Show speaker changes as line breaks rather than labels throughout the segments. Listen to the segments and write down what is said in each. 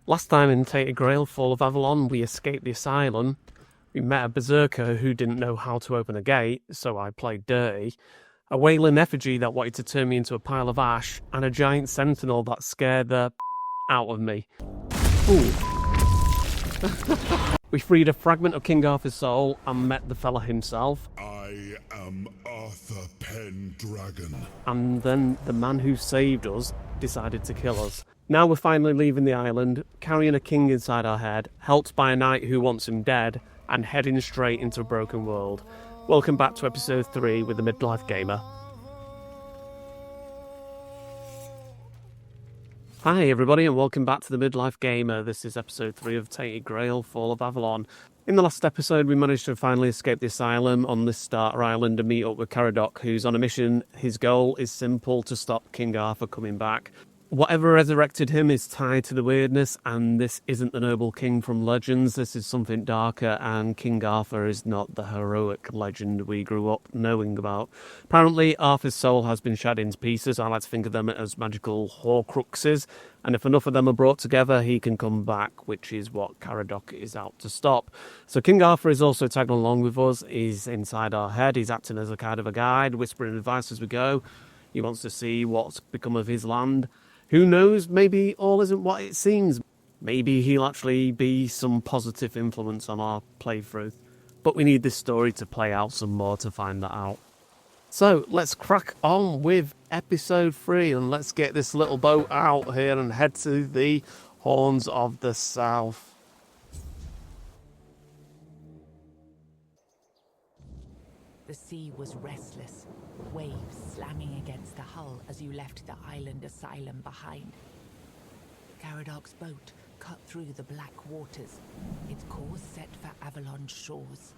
Last time in Tainted Grail, Fall of Avalon, we escaped the asylum. We met a berserker who didn't know how to open a gate, so I played dirty. A wailing effigy that wanted to turn me into a pile of ash, and a giant sentinel that scared the out of me. Ooh. We freed a fragment of King Arthur's soul and met the fella himself.
I am Arthur Pendragon.
And then the man who saved us decided to kill us. Now we're finally leaving the island, carrying a king inside our head, helped by a knight who wants him dead, and heading straight into a broken world. Welcome back to episode 3 with the Midlife Gamer. Hi everybody and welcome back to the Midlife Gamer. This is episode 3 of Tainted Grail, Fall of Avalon. In the last episode we managed to finally escape the asylum on this starter island and meet up with Caradoc, who's on a mission. His goal is simple: to stop King Arthur coming back. Whatever resurrected him is tied to the weirdness, and this isn't the noble king from legends. This is something darker, and King Arthur is not the heroic legend we grew up knowing about. Apparently, Arthur's soul has been shattered into pieces. I like to think of them as magical horcruxes, and if enough of them are brought together, he can come back, which is what Caradoc is out to stop. So King Arthur is also tagging along with us. He's inside our head. He's acting as a kind of a guide, whispering advice as we go. He wants to see what's become of his land. Who knows, maybe all isn't what it seems. Maybe he'll actually be some positive influence on our playthrough. But we need this story to play out some more to find that out. So, let's crack on with episode 3 and let's get this little boat out here and head to the Horns of the South.
The sea was restless, waves slamming against the hull as you left the island asylum behind. Caradoc's boat cut through the black waters, its course set for Avalon's shores.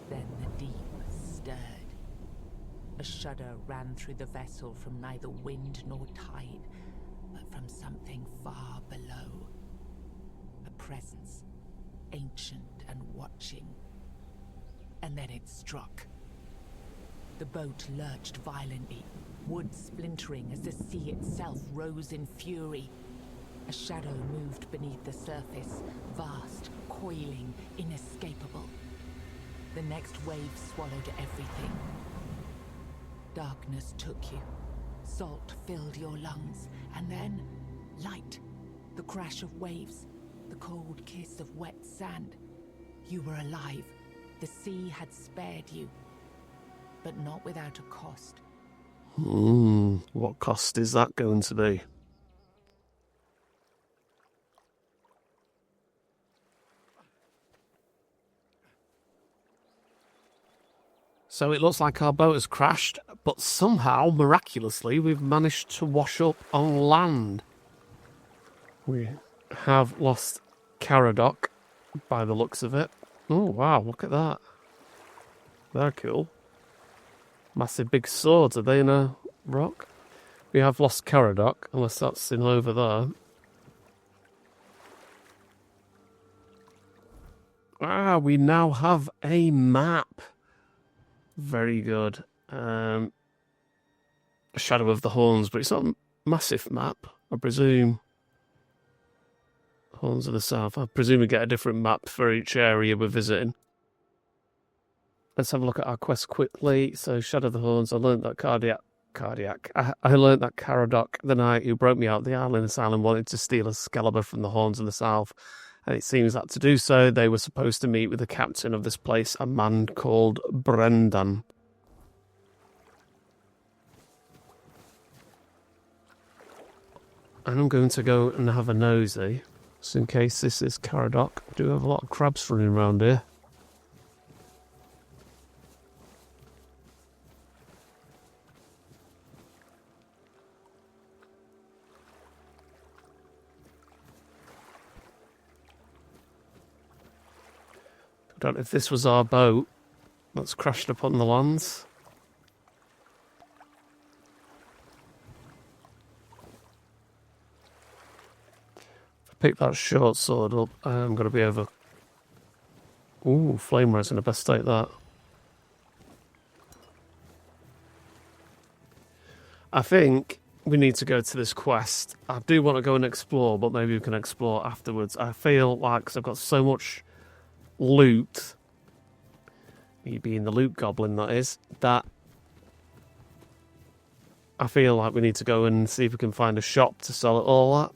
Then the deep stirred. A shudder ran through the vessel from neither wind nor tide, but from something far below. A presence, ancient and watching. And then it struck. The boat lurched violently, wood splintering as the sea itself rose in fury. A shadow moved beneath the surface, vast, coiling, inescapable. The next wave swallowed everything. Darkness took you. Salt filled your lungs, and then light. The crash of waves, the cold kiss of wet sand. You were alive. The sea had spared you, but not without a cost.
What cost is that going to be? So it looks like our boat has crashed, but somehow, miraculously, we've managed to wash up on land. We have lost Caradoc, by the looks of it. Oh, wow, look at that. They're cool. Massive big swords. Are they in a rock? We have lost Caradoc, unless that's in over there. Ah, we now have a map. Very good. Shadow of the Horns, but it's not a massive map, I presume. Horns of the South. I presume we get a different map for each area we're visiting. Let's have a look at our quest quickly. So, Shadow of the Horns, I learned that I learned that Caradoc, the knight who broke me out of the island asylum, wanted to steal Excalibur from the Horns of the South. And it seems that to do so, they were supposed to meet with the captain of this place, a man called Brendan. And I'm going to go and have a nosy. Just in case this is Caradoc. We do have a lot of crabs running around here. I don't know if this was our boat that's crashed upon the lands. Pick that short sword up. I'm going to be over. Ooh, flame res in the best state, that. I think we need to go to this quest. I do want to go and explore, but maybe we can explore afterwards. I feel like, because I've got so much loot, me being the loot goblin that is, that I feel like we need to go and see if we can find a shop to sell it all at.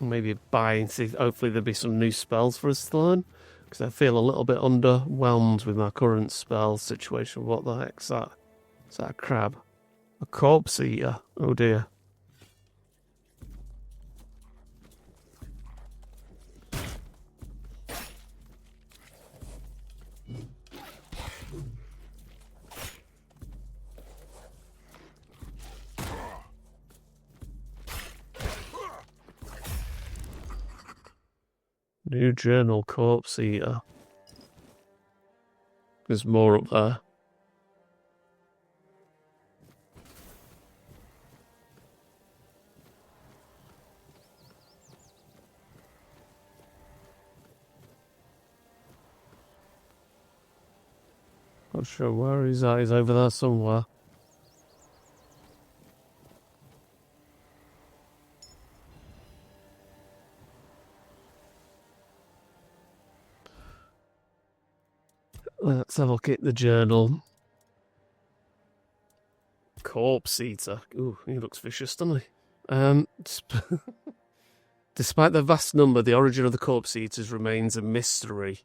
Maybe buy and see, hopefully there'll be some new spells for us to learn. Because I feel a little bit underwhelmed with my current spell situation. What the heck's that? Is that a crab? A corpse eater? Oh dear. New journal, corpse eater. There's more up there. Not sure where he's at. He's over there somewhere. Let's have a look at the journal. Corpse eater. Ooh, he looks vicious, doesn't he? Despite their vast number, the origin of the corpse eaters remains a mystery.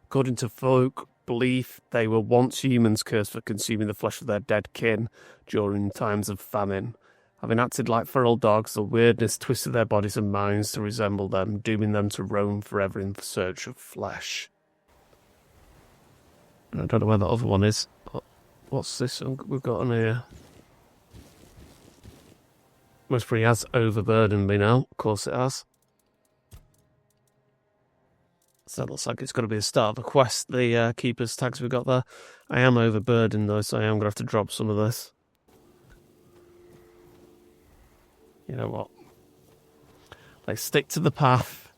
According to folk belief, they were once humans cursed for consuming the flesh of their dead kin during times of famine. Having acted like feral dogs, the weirdness twisted their bodies and minds to resemble them, dooming them to roam forever in search of flesh. I don't know where the other one is. But what's this we've got on here? Most probably has overburdened me now. Of course it has. So that looks like it's got to be the start of the quest, the keeper's tags we've got there. I am overburdened though, so I am going to have to drop some of this. You know what? Let's stick to the path.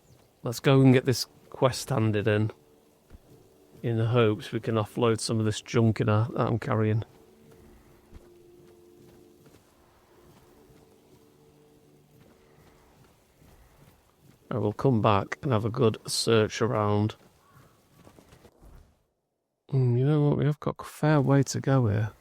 Let's go and get this quest handed in the hopes we can offload some of this junk that I'm carrying. I will come back and have a good search around. You know what? We have got a fair way to go here.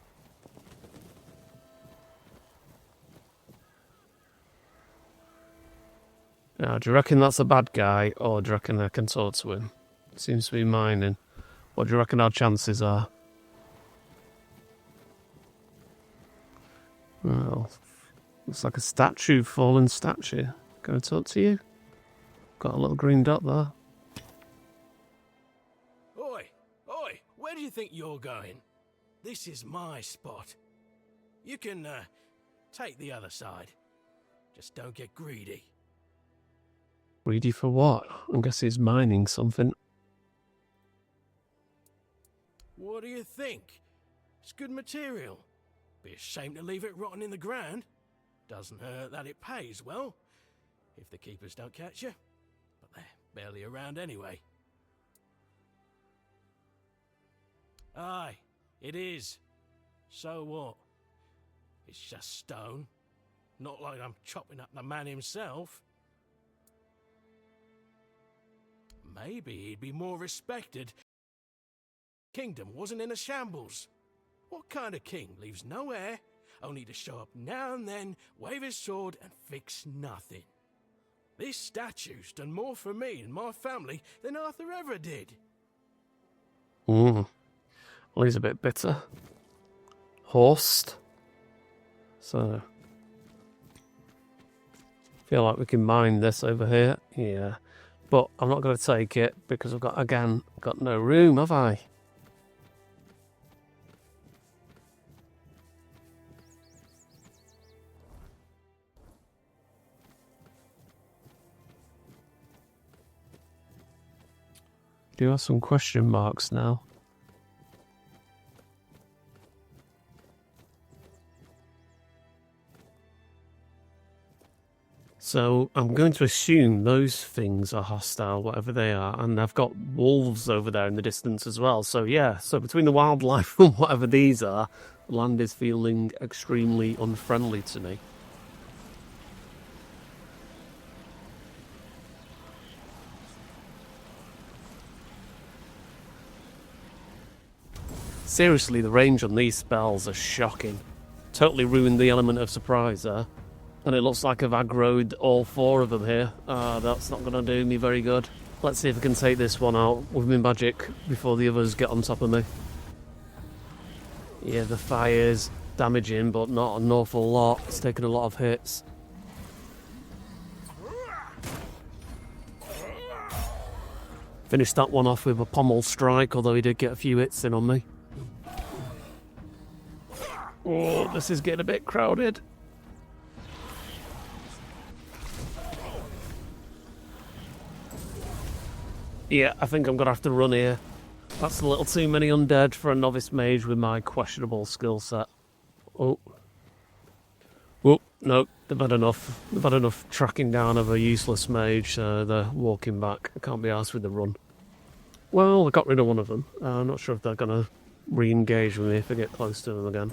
Now, do you reckon that's a bad guy, or do you reckon I can talk to him? Seems to be mining. What do you reckon our chances are? Well, looks like a statue, fallen statue. Can I talk to you? Got a little green dot there.
Oi, oi, where do you think you're going? This is my spot. You can, take the other side. Just don't get greedy.
Greedy for what? I guess he's mining something.
What do you think? It's good material. Be a shame to leave it rotting in the ground. Doesn't hurt that it pays well, if the keepers don't catch you. But they're barely around anyway. Aye, it is. So what? It's just stone. Not like I'm chopping up the man himself. Maybe he'd be more respected. Kingdom wasn't in a shambles. What kind of king leaves no heir, only to show up now and then, wave his sword and fix nothing? This statue's done more for me and my family than Arthur ever did.
Well, he's a bit bitter. Horsed. So, feel like we can mine this over here. Yeah. But I'm not going to take it because I've got no room, have I? Do have some question marks now. So I'm going to assume those things are hostile, whatever they are, and I've got wolves over there in the distance as well. So yeah, so between the wildlife and whatever these are, the land is feeling extremely unfriendly to me. Seriously, the range on these spells are shocking. Totally ruined the element of surprise there. And it looks like I've aggroed all 4 of them here. That's not going to do me very good. Let's see if I can take this one out with my magic before the others get on top of me. Yeah, the fire's damaging, but not an awful lot. It's taken a lot of hits. Finished that one off with a pommel strike, although he did get a few hits in on me. Oh, this is getting a bit crowded. Yeah, I think I'm going to have to run here. That's a little too many undead for a novice mage with my questionable skill set. Oh. Whoop, no, they've had enough. They've had enough tracking down of a useless mage, so they're walking back. I can't be arsed with the run. Well, I got rid of one of them. I'm not sure if they're going to re-engage with me if I get close to them again.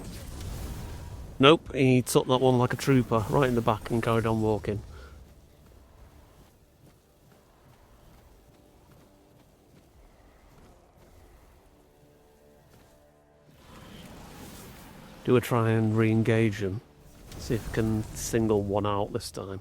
Nope, he took that one like a trooper, right in the back and carried on walking. Do I try and re-engage them? See if I can single one out this time.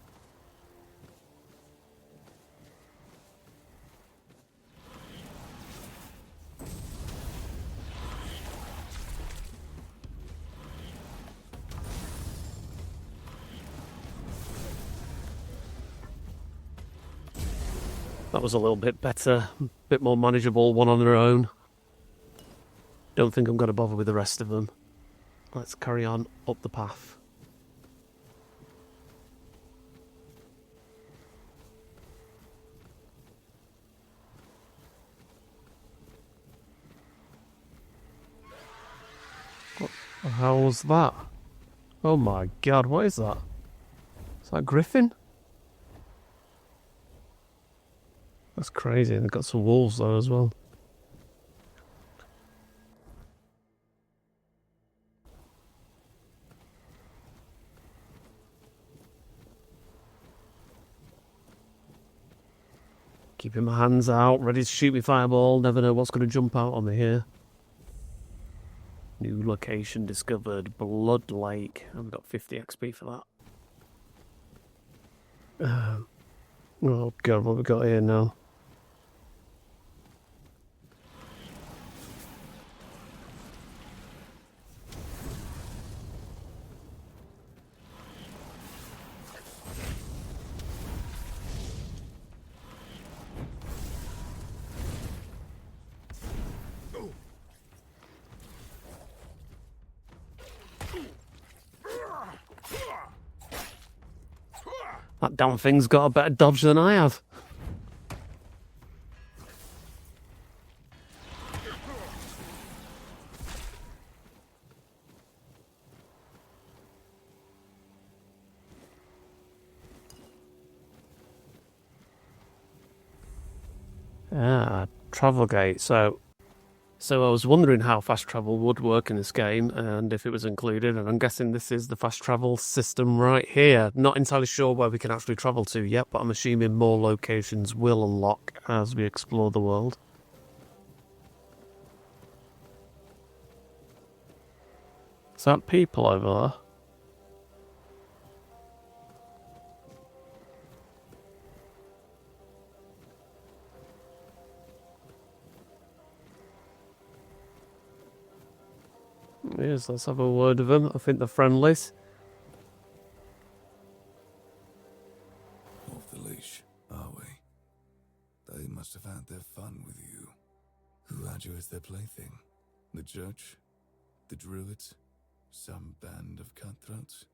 That was a little bit better, a bit more manageable, one on their own. Don't think I'm going to bother with the rest of them. Let's carry on up the path. What the hell was that? Oh my god, what is that? Is that a griffin? That's crazy. They've got some wolves though as well. Keeping my hands out, ready to shoot me fireball. Never know what's going to jump out on me here. New location discovered. Blood Lake. I've got 50 XP for that. Oh god, what have we got here now? That damn thing's got a better dodge than I have. Travel gate. So I was wondering how fast travel would work in this game and if it was included, and I'm guessing this is the fast travel system right here. Not entirely sure where we can actually travel to yet, but I'm assuming more locations will unlock as we explore the world. Is that people over there? Yes, let's have a word with them. I think they're friendlies.
Off the leash, are we? They must have had their fun with you. Who had you as their plaything? The church? The druids? Some band of cutthroats?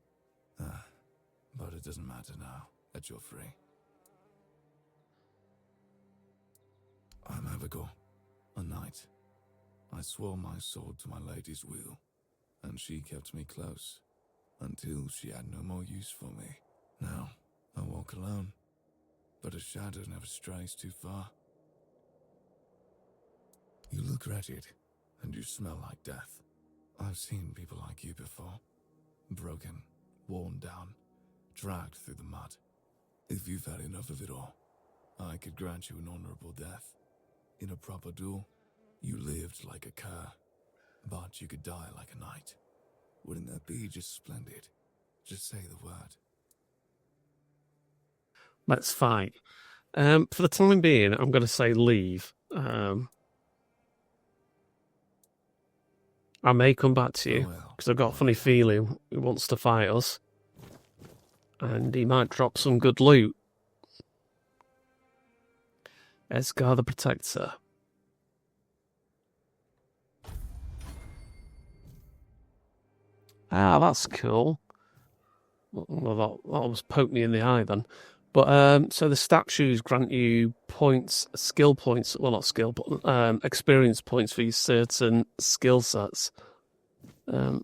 But it doesn't matter now that you're free. I'm Abigor, a knight. I swore my sword to my lady's will, and she kept me close, until she had no more use for me. Now, I walk alone, but a shadow never strays too far. You look wretched, and you smell like death. I've seen people like you before. Broken, worn down, dragged through the mud. If you've had enough of it all, I could grant you an honorable death. In a proper duel, you lived like a cur, but you could die like a knight. Wouldn't that be just splendid? Just say the word.
Let's fight. For the time being, I'm going to say leave. I may come back to you, because I've got a funny feeling he wants to fight us. And he might drop some good loot. Esgar the Protector. Ah, that's cool. Well, that almost poked me in the eye then. But, so the statues grant you points, skill points, well not skill, but experience points for your certain skill sets. So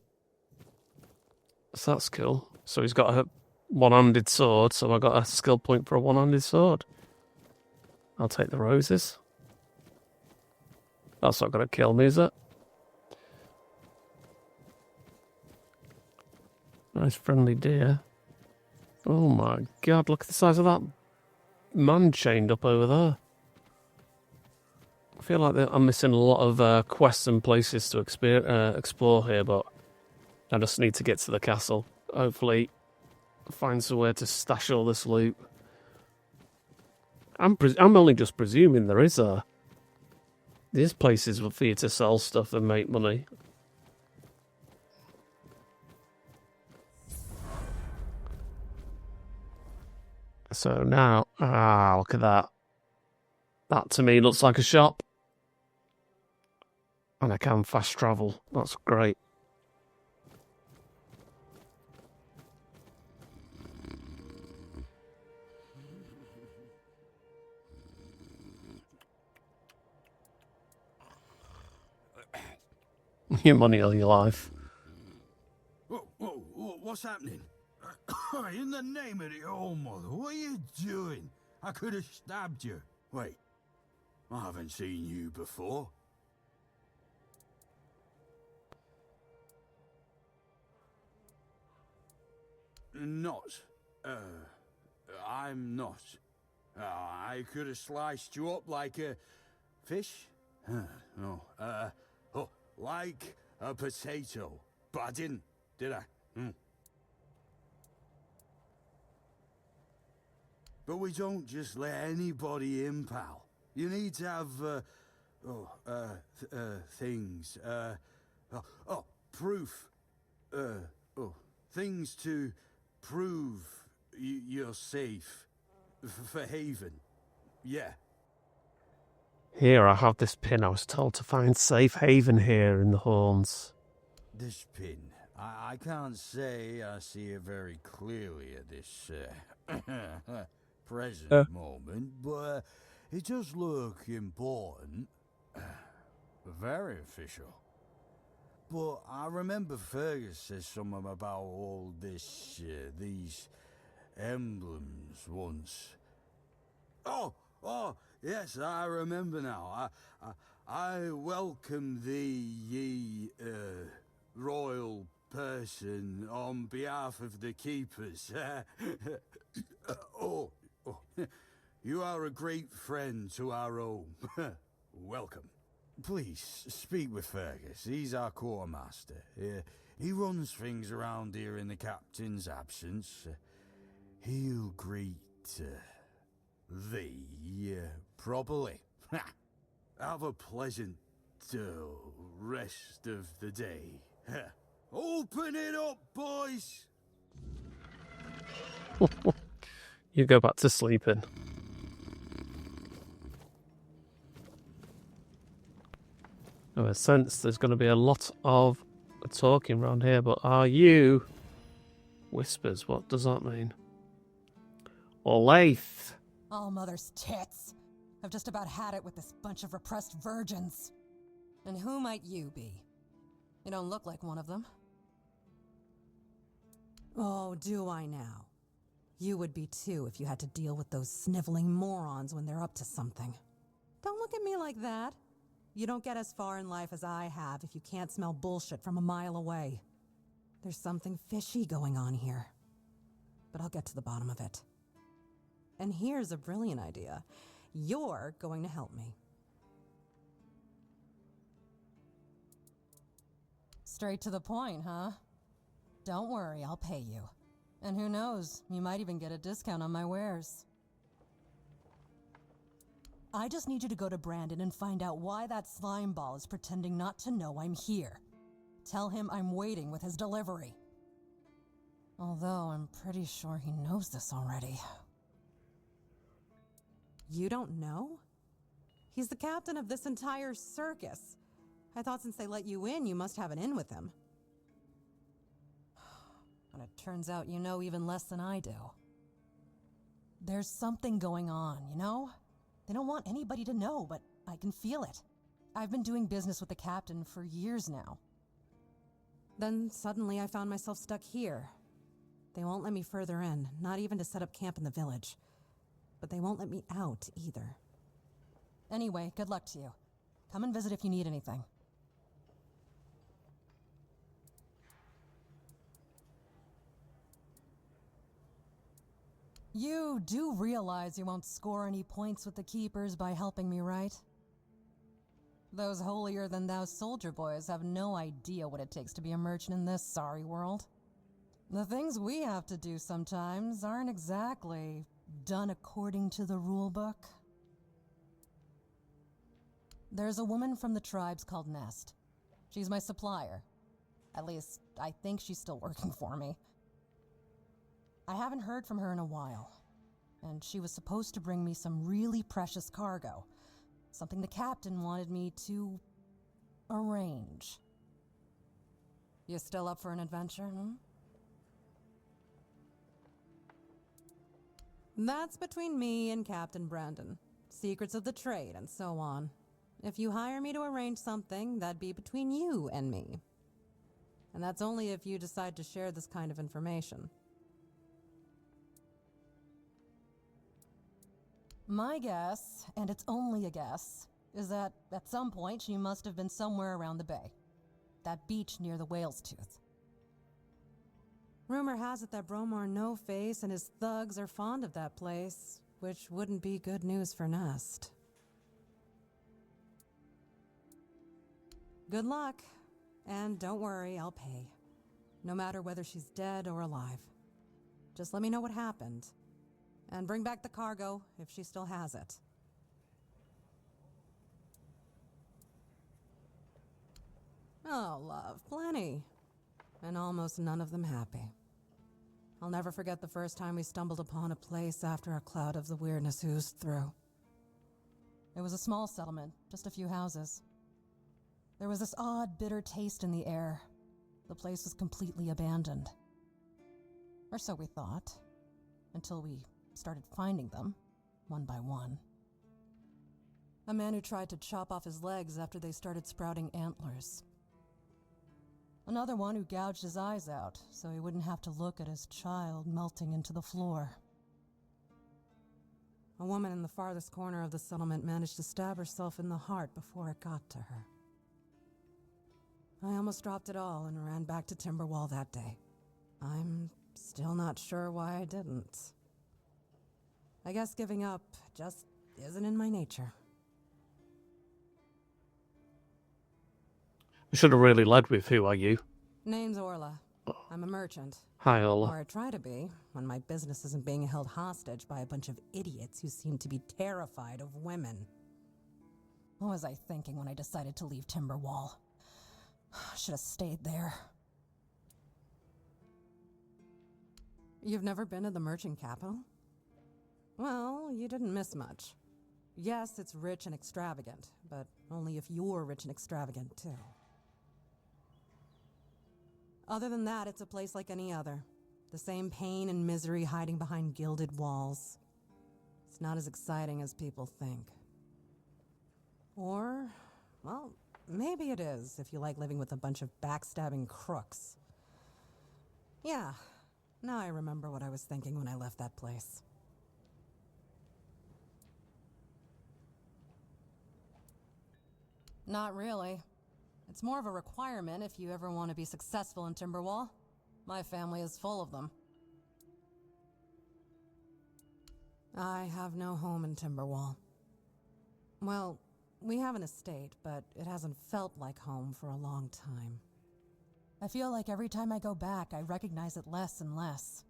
that's cool. So he's got a one-handed sword, so I got a skill point for a one-handed sword. I'll take the roses. That's not going to kill me, is it? Nice friendly deer. Oh my god, look at the size of that man chained up over there. I feel like I'm missing a lot of quests and places to explore here, but I just need to get to the castle. Hopefully find somewhere to stash all this loot. I'm only just presuming there's places for you to sell stuff and make money. So now, look at that. That to me looks like a shop. And I can fast travel. That's great. Your money or your life.
What's happening? In the name of the old mother, what are you doing? I could have stabbed you. Wait, I haven't seen you before. I'm not. I could have sliced you up like a fish? Like a potato. But I didn't, did I? But we don't just let anybody in, pal. You need to have, things, proof. Things to prove you're safe for Haven. Yeah.
Here, I have this pin. I was told to find safe haven here in the Horns.
This pin. I can't say I see it very clearly at this present moment, but it does look important. Very official. But I remember Ferghas said something about all this, these emblems once. Oh, yes, I remember now. I welcome thee, ye, royal person, on behalf of the keepers. You are a great friend to our home. Welcome. Please, speak with Ferghas. He's our quartermaster. He runs things around here in the captain's absence. He'll greet thee properly. Have a pleasant rest of the day. Open it up, boys!
You go back to sleeping. I sense there's going to be a lot of talking around here, but are you... Whispers, what does that mean? Olathe.
All mother's tits. I've just about had it with this bunch of repressed virgins. And who might you be? You don't look like one of them. Oh, do I now? You would be too if you had to deal with those sniveling morons when they're up to something. Don't look at me like that. You don't get as far in life as I have if you can't smell bullshit from a mile away. There's something fishy going on here. But I'll get to the bottom of it. And here's a brilliant idea. You're going to help me. Straight to the point, huh? Don't worry, I'll pay you. And who knows, you might even get a discount on my wares. I just need you to go to Brandon and find out why that slime ball is pretending not to know I'm here. Tell him I'm waiting with his delivery. Although I'm pretty sure he knows this already. You don't know? He's the captain of this entire circus. I thought since they let you in, you must have an in with him. But it turns out you know even less than I do. There's something going on, you know? They don't want anybody to know, but I can feel it. I've been doing business with the captain for years now. Then suddenly I found myself stuck here. They won't let me further in, not even to set up camp in the village. But they won't let me out either. Anyway, good luck to you. Come and visit if you need anything. You do realize you won't score any points with the Keepers by helping me, right? Those holier-than-thou soldier boys have no idea what it takes to be a merchant in this sorry world. The things we have to do sometimes aren't exactly done according to the rulebook. There's a woman from the tribes called Nest. She's my supplier. At least, I think she's still working for me. I haven't heard from her in a while, and she was supposed to bring me some really precious cargo, something the captain wanted me to arrange. You still up for an adventure, That's between me and Captain Brandon. Secrets of the trade and so on. If you hire me to arrange something, that'd be between you and me. And that's only if you decide to share this kind of information. My guess, and it's only a guess, is that at some point she must have been somewhere around the bay. That beach near the Whale's Tooth. Rumor has it that Bromar No-Face and his thugs are fond of that place, which wouldn't be good news for Nest. Good luck, and don't worry, I'll pay. No matter whether she's dead or alive. Just let me know what happened. And bring back the cargo, if she still has it. Oh, love, plenty. And almost none of them happy. I'll never forget the first time we stumbled upon a place after a cloud of the weirdness oozed through. It was a small settlement, just a few houses. There was this odd, bitter taste in the air. The place was completely abandoned. Or so we thought. Until we started finding them, one by one. A man who tried to chop off his legs after they started sprouting antlers. Another one who gouged his eyes out so he wouldn't have to look at his child melting into the floor. A woman in the farthest corner of the settlement managed to stab herself in the heart before it got to her. I almost dropped it all and ran back to Timberwall that day. I'm still not sure why I didn't. I guess giving up just isn't in my nature.
We should have really led with who are you?
Name's Orla. I'm a merchant.
Hi, Orla.
Or I try to be, when my business isn't being held hostage by a bunch of idiots who seem to be terrified of women. What was I thinking when I decided to leave Timberwall? Should have stayed there. You've never been to the merchant capital? Well, you didn't miss much. Yes, it's rich and extravagant, but only if you're rich and extravagant, too. Other than that, it's a place like any other. The same pain and misery hiding behind gilded walls. It's not as exciting as people think. Or, well, maybe it is if you like living with a bunch of backstabbing crooks. Yeah, Now I remember what I was thinking when I left that place. Not really. It's more of a requirement if you ever want to be successful in Timberwall. My family is full of them. I have no home in Timberwall. Well, we have an estate, but it hasn't felt like home for a long time. I feel like every time I go back, I recognize it less and less.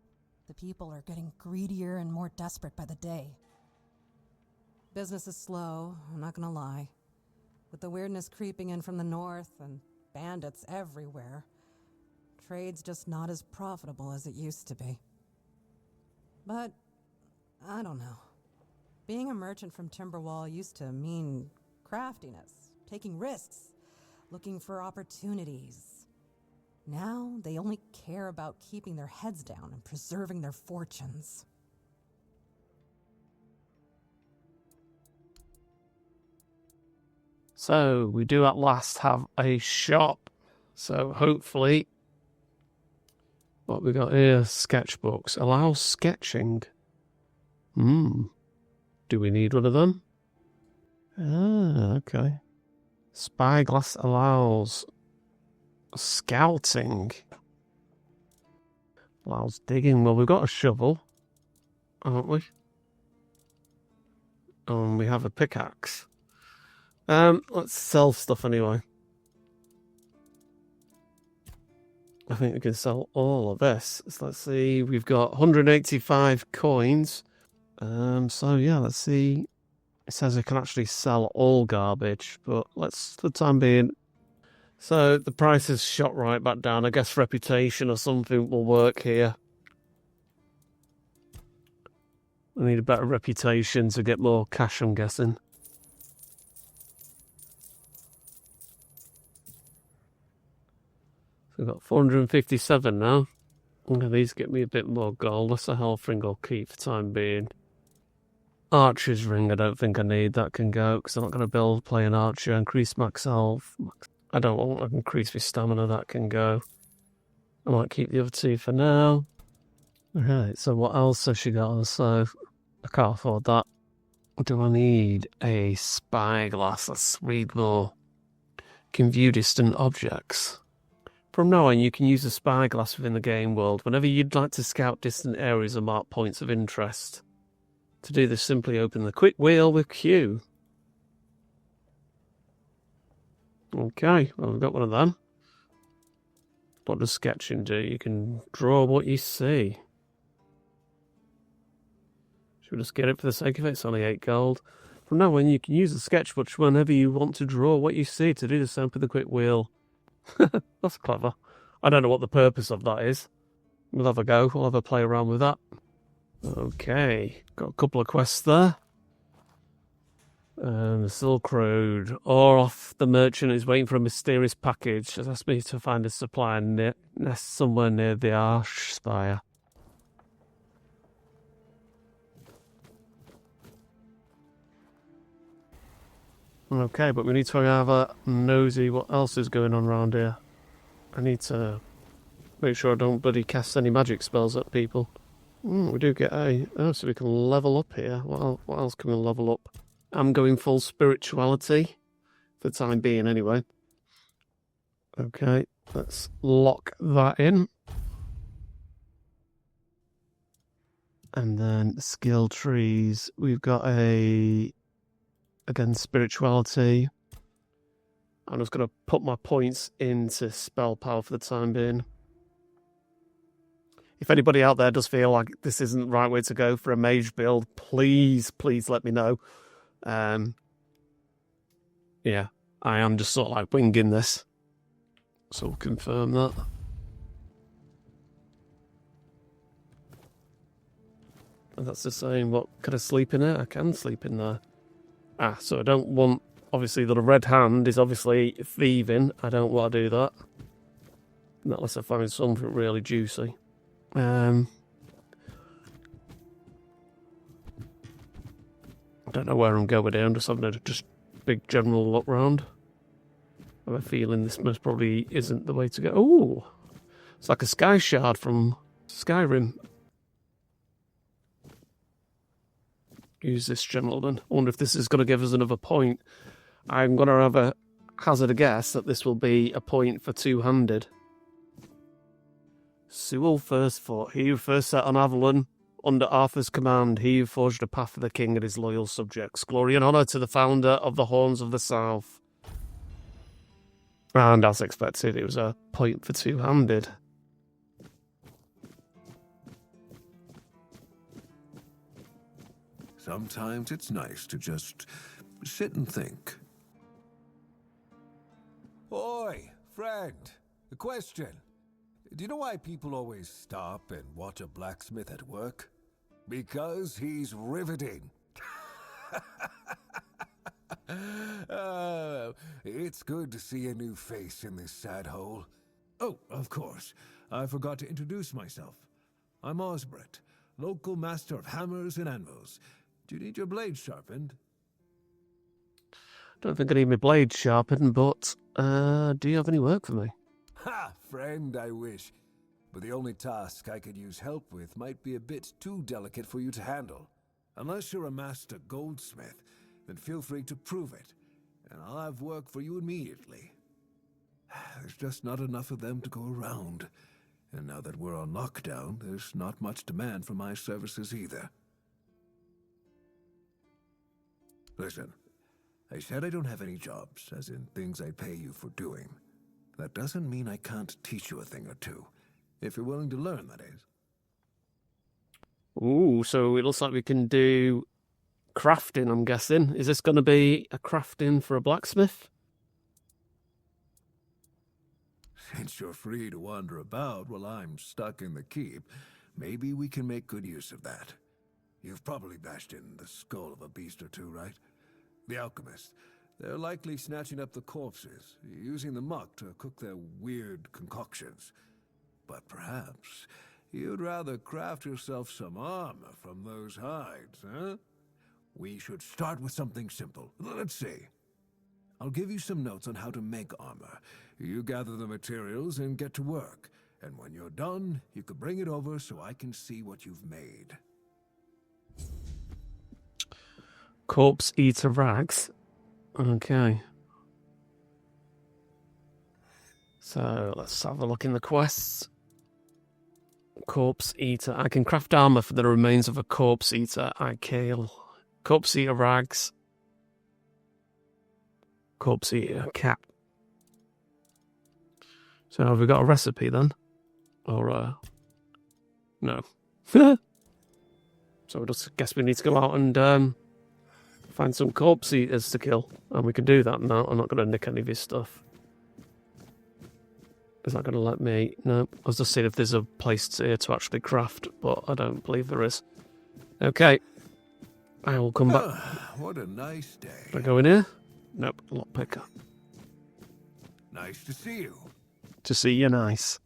The people are getting greedier and more desperate by the day. Business is slow, I'm not gonna lie. With the weirdness creeping in from the north and bandits everywhere, trade's just not as profitable as it used to be. But, I don't know. Being a merchant from Timberwall used to mean craftiness, taking risks, looking for opportunities. Now, they only care about keeping their heads down and preserving their fortunes.
So, we do at last have a shop. So, hopefully, what we got here, sketchbooks. Allows sketching. Do we need one of them? Ah, okay. Spyglass allows scouting. Allows digging. Well, we've got a shovel, haven't we? And we have a pickaxe. Let's sell stuff anyway. I think we can sell all of this. So let's see, we've got 185 coins. So yeah, let's see. It says I can actually sell all garbage, but let's, for the time being. So the price has shot right back down. I guess reputation or something will work here. I need a better reputation to get more cash, I'm guessing. We've got 457 now. Okay, these get me a bit more gold. That's a health ring I'll keep for the time being. Archer's ring, I don't think I need. That can go, because I'm not going to play an archer. Increase max health. I don't want to increase my stamina. That can go. I might keep the other two for now. Alright, so what else has she got? So, I can't afford that. Do I need a spyglass? Let's read more. Can view distant objects. From now on, you can use a spyglass within the game world whenever you'd like to scout distant areas or mark points of interest. To do this, simply open the quick wheel with Q. Okay, well, we've got one of them. What does sketching do? You can draw what you see. Should we just get it for the sake of it? It's only 8 gold. From now on, you can use the sketchbook whenever you want to draw what you see. To do the same with the quick wheel. That's clever. I don't know what the purpose of that is. We'll have a go. We'll have a play around with that. Okay. Got a couple of quests there. The Silk Road. Orla, the merchant, is waiting for a mysterious package. Has asked me to find a supply nest somewhere near the Arch Spire. Okay, but we need to have a nosy what else is going on around here. I need to make sure I don't bloody cast any magic spells at people. We do get a... Oh, so we can level up here. What else can we level up? I'm going full spirituality. For the time being, anyway. Okay, let's lock that in. And then skill trees. We've got a... Again, spirituality. I'm just going to put my points into spell power for the time being. If anybody out there does feel like this isn't the right way to go for a mage build, please let me know. Yeah, I am just sort of like winging this. So we'll confirm that. And that's the same. What, can I sleep in it? I can sleep in there. Ah, so I don't want... Obviously, the red hand is obviously thieving. I don't want to do that. Not unless I find something really juicy. I don't know where I'm going here. I'm just having a big general look round. I have a feeling this most probably isn't the way to go. Ooh! It's like a sky shard from Skyrim. Use this gentleman. I wonder if this is going to give us another point. I'm going to have a hazard a guess that this will be a point for two-handed. Sewell First Foot. He who first set on Avalon under Arthur's command. He who forged a path for the king and his loyal subjects. Glory and honour to the founder of the Horns of the South. And as expected, it was a point for two-handed.
Sometimes it's nice to just sit and think.
Oi, friend. A question. Do you know why people always stop and watch a blacksmith at work? Because he's riveting. It's good to see a new face in this sad hole.
Oh, of course. I forgot to introduce myself. I'm Osbert, local master of hammers and anvils. Do you need your blade sharpened?
Don't think I need my blade sharpened, but do you have any work for me?
Ha, friend, I wish. But the only task I could use help with might be a bit too delicate for you to handle.
Unless you're a master goldsmith, then feel free to prove it, and I'll have work for you immediately. There's just not enough of them to go around, and now that we're on lockdown, there's not much demand for my services either. Listen, I said I don't have any jobs, as in things I pay you for doing. That doesn't mean I can't teach you a thing or two, if you're willing to learn, that is.
Ooh, so it looks like we can do crafting, I'm guessing. Is this going to be a crafting for a blacksmith?
Since you're free to wander about while I'm stuck in the keep, maybe we can make good use of that. You've probably bashed in the skull of a beast or two, right? The alchemists. They're likely snatching up the corpses, using the muck to cook their weird concoctions. But perhaps you'd rather craft yourself some armor from those hides, huh? We should start with something simple. Let's see. I'll give you some notes on how to make armor. You gather the materials and get to work. And when you're done, you could bring it over so I can see what you've made.
Corpse Eater Rags. Okay. So let's have a look in the quests. Corpse Eater. I can craft armor for the remains of a corpse eater I kill. Corpse Eater Rags. Corpse Eater Cap. So have we got a recipe then? Or, no. So I just guess we need to go out and, find some corpse eaters to kill. And we can do that now. I'm not going to nick any of his stuff. Is that going to let me? No. I was just seeing if there's a place here to actually craft, but I don't believe there is. Okay. I will come back.
What a nice day.
Can I go in here? Nope. Lockpicker.
Nice to see you.
To see you, nice.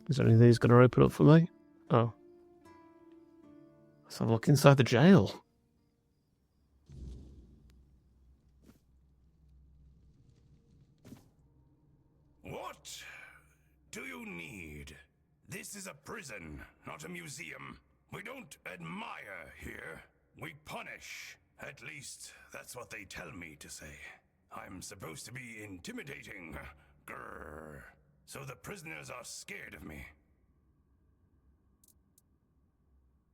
Is any of these going to open up for me? Oh. Let's have a look inside the jail.
What do you need? This is a prison, not a museum. We don't admire here. We punish. At least, that's what they tell me to say. I'm supposed to be intimidating. Grrr. So the prisoners are scared of me.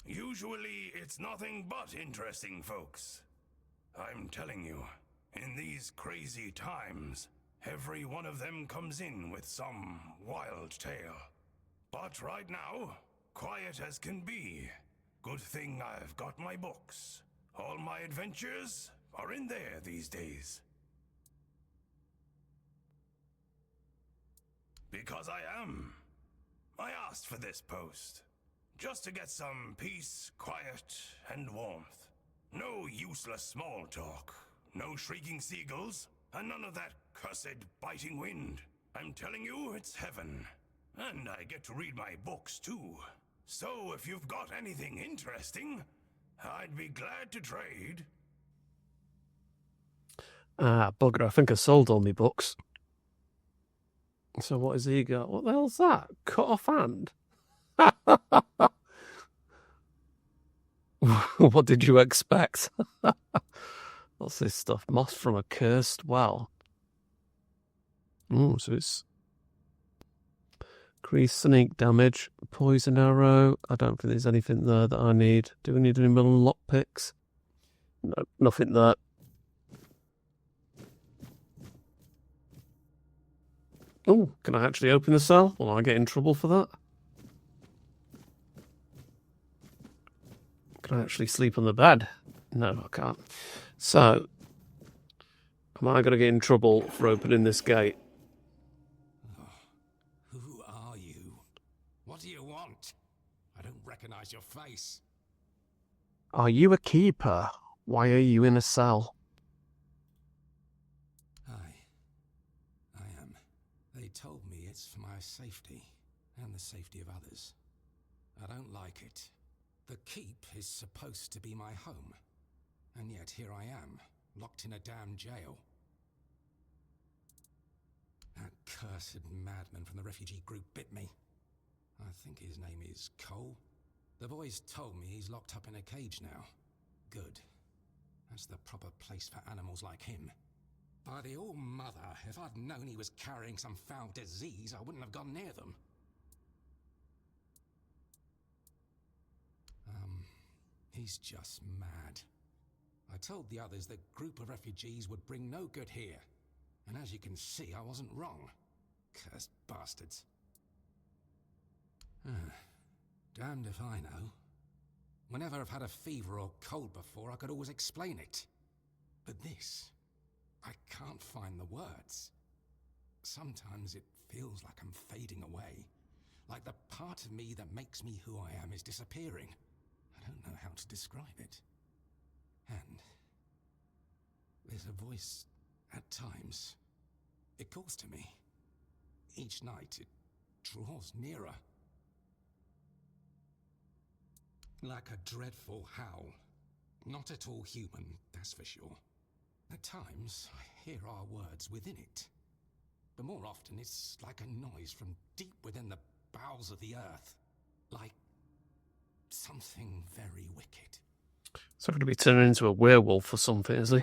Usually, it's nothing but interesting folks. I'm telling you, in these crazy times, every one of them comes in with some wild tale. But right now, quiet as can be. Good thing I've got my books. All my adventures are in there these days. Because I am. I asked for this post. Just to get some peace, quiet, and warmth. No useless small talk. No shrieking seagulls. And none of that cursed biting wind. I'm telling you, it's heaven. And I get to read my books too. So if you've got anything interesting, I'd be glad to trade.
Ah, bugger, I think I sold all my books. So what has he got? What the hell's that? Cut off hand? What did you expect? What's this stuff? Moss from a cursed well. Oh, so it's increased sneak damage, poison arrow. I don't think there's anything there that I need. Do we need any more lockpicks? No, nothing there. Oh, can I actually open the cell? Will I get in trouble for that? Can I actually sleep on the bed? No, I can't. So, am I going to get in trouble for opening this gate?
Who are you? What do you want? I don't recognize your face.
Are you a keeper? Why are you in a cell?
I am. They told me it's for my safety, and the safety of others. I don't like it. The keep is supposed to be my home, and yet here I am, locked in a damn jail. That cursed madman from the refugee group bit me. I think his name is Cole. The boys told me he's locked up in a cage now. Good. That's the proper place for animals like him. By the All-Mother, if I'd known he was carrying some foul disease, I wouldn't have gone near them. He's just mad. I told the others the group of refugees would bring no good here. And as you can see, I wasn't wrong. Cursed bastards. Damned if I know. Whenever I've had a fever or cold before, I could always explain it. But this, I can't find the words. Sometimes it feels like I'm fading away. Like the part of me that makes me who I am is disappearing. I don't know how to describe it. And there's a voice at times. It calls to me. Each night it draws nearer. Like a dreadful howl. Not at all human, that's for sure. At times, I hear our words within it. But more often, it's like a noise from deep within the bowels of the earth. Like something very wicked.
So going to be turning into a werewolf or something, is he?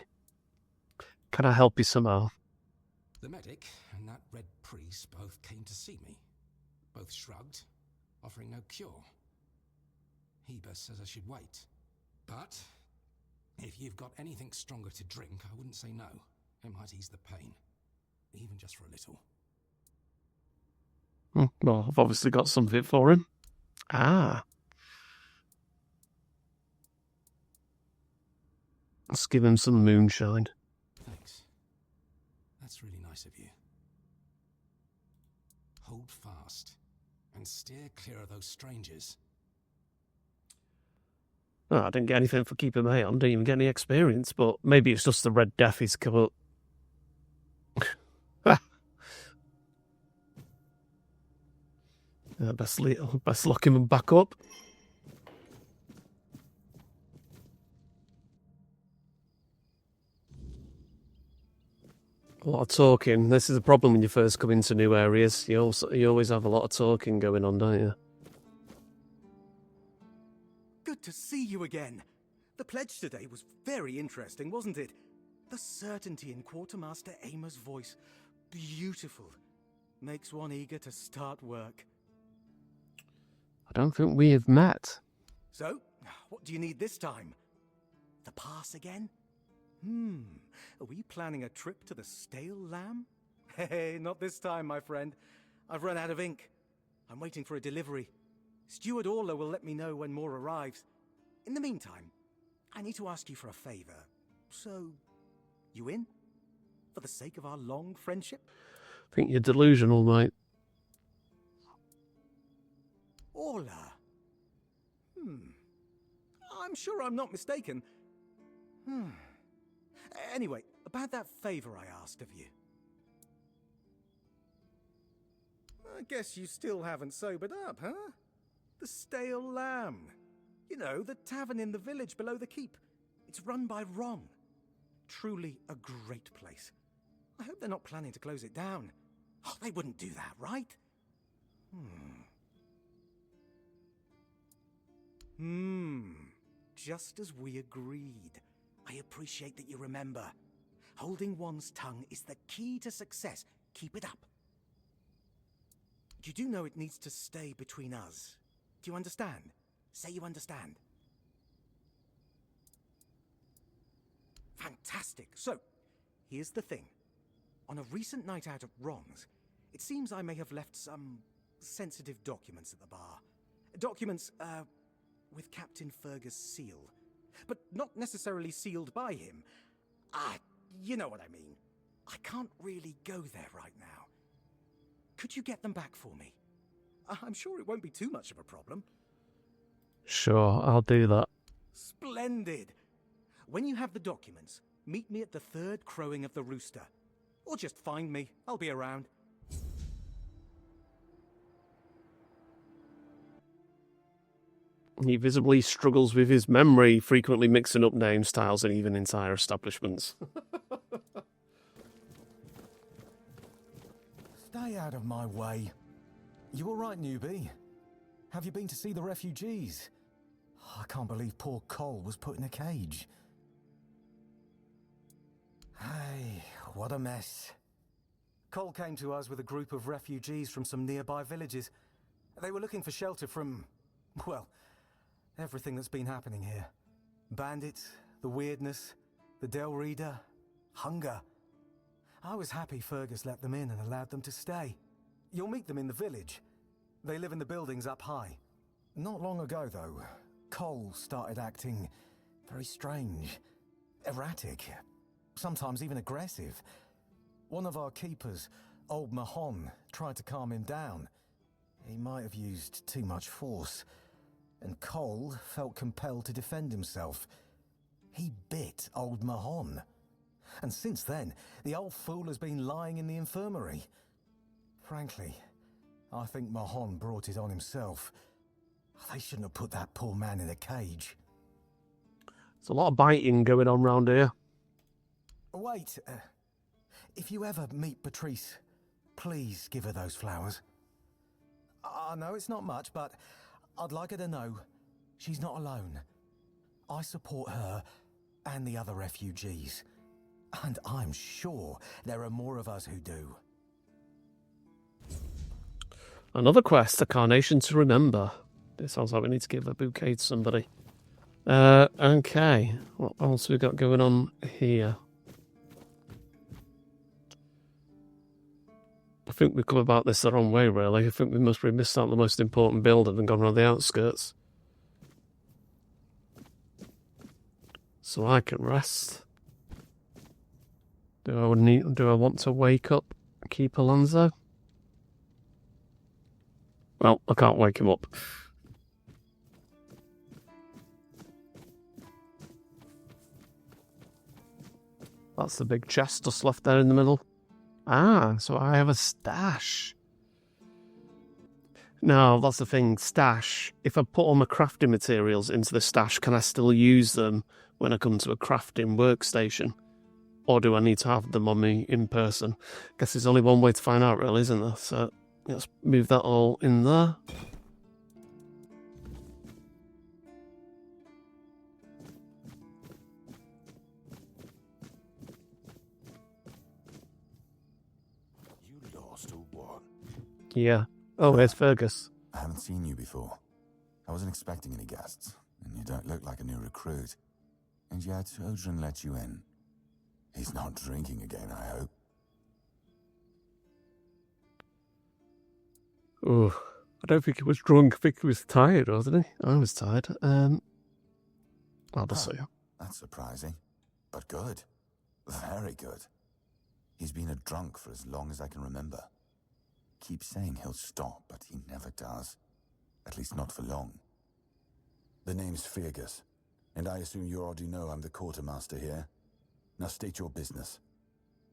Can I help you somehow?
The medic and that red priest both came to see me. Both shrugged, offering no cure. Heber says I should wait. But if you've got anything stronger to drink, I wouldn't say no. It might ease the pain. Even just for a little.
Well, I've obviously got something for him. Ah. Let's give him some moonshine.
Thanks. That's really nice of you. Hold fast and steer clear of those strangers.
Oh, I didn't get anything for keeping my eye on. Didn't even get any experience, but maybe it's just the Red Death he's come up. Best lock him back up. A lot of talking. This is a problem when you first come into new areas. You always have a lot of talking going on, don't you?
Good to see you again. The pledge today was very interesting, wasn't it? The certainty in Quartermaster Aimer's voice. Beautiful. Makes one eager to start work.
I don't think we have met.
So, what do you need this time? The pass again? Are we planning a trip to the Stale Lamb? Hey, not this time, my friend. I've run out of ink. I'm waiting for a delivery. Steward Orla will let me know when more arrives. In the meantime, I need to ask you for a favor. So, you in? For the sake of our long friendship?
I think you're delusional, mate.
Orla? I'm sure I'm not mistaken. Anyway, about that favor I asked of you. I guess you still haven't sobered up, huh? The Stale Lamb. You know, the tavern in the village below the keep. It's run by Ron. Truly a great place. I hope they're not planning to close it down. Oh, they wouldn't do that, right? Just as we agreed. I appreciate that you remember. Holding one's tongue is the key to success. Keep it up. You do know it needs to stay between us. Do you understand? Say you understand. Fantastic. So, here's the thing. On a recent night out at Ron's, it seems I may have left some sensitive documents at the bar. Documents, with Captain Ferghas' seal. But not necessarily sealed by him. You know what I mean. I can't really go there right now. Could you get them back for me? I'm sure it won't be too much of a problem.
Sure, I'll do that.
Splendid. When you have the documents, meet me at the third crowing of the rooster. Or just find me. I'll be around.
He visibly struggles with his memory, frequently mixing up name styles and even entire establishments.
Stay out of my way. You all right, newbie? Have you been to see the refugees? I can't believe poor Cole was put in a cage. Hey, what a mess.
Cole came to us with a group of refugees from some nearby villages. They were looking for shelter from, well, everything that's been happening here. Bandits, the weirdness, the Del Reader, hunger. I was happy Ferghas let them in and allowed them to stay. You'll meet them in the village. They live in the buildings up high.
Not long ago, though, Cole started acting very strange, erratic, sometimes even aggressive. One of our keepers, old Mahon, tried to calm him down. He might have used too much force, and Cole felt compelled to defend himself. He bit old Mahon. And since then, the old fool has been lying in the infirmary. Frankly, I think Mahon brought it on himself. They shouldn't have put that poor man in a cage.
There's a lot of biting going on round here.
Wait, if you ever meet Patrice, please give her those flowers. I know it's not much, but I'd like her to know she's not alone. I support her and the other refugees. And I'm sure there are more of us who do.
Another quest, a carnation to remember. It sounds like we need to give a bouquet to somebody. Okay. What else have we got going on here? I think we've come about this the wrong way, really. I think we must have missed out the most important building and gone around the outskirts. So I can rest. Do I want to wake up Keeper Alonso? Well, I can't wake him up. That's the big chest just left there in the middle. Ah, so I have a stash. No, that's the thing, stash. If I put all my crafting materials into the stash, can I still use them when I come to a crafting workstation? Or do I need to have them on me in person? Guess there's only one way to find out, really, isn't there? So let's move that all in there.
You lost or what?
Yeah. Oh, where's Ferghas?
I haven't seen you before. I wasn't expecting any guests, and you don't look like a new recruit. And yet, Odrin let you in. He's not drinking again, I hope.
Oh, I don't think he was drunk. I think he was tired, wasn't he? I was tired. I'll just say.
That's surprising, but good. Very good. He's been a drunk for as long as I can remember. Keeps saying he'll stop, but he never does. At least not for long. The name's Ferghas, and I assume you already know I'm the quartermaster here. Now state your business.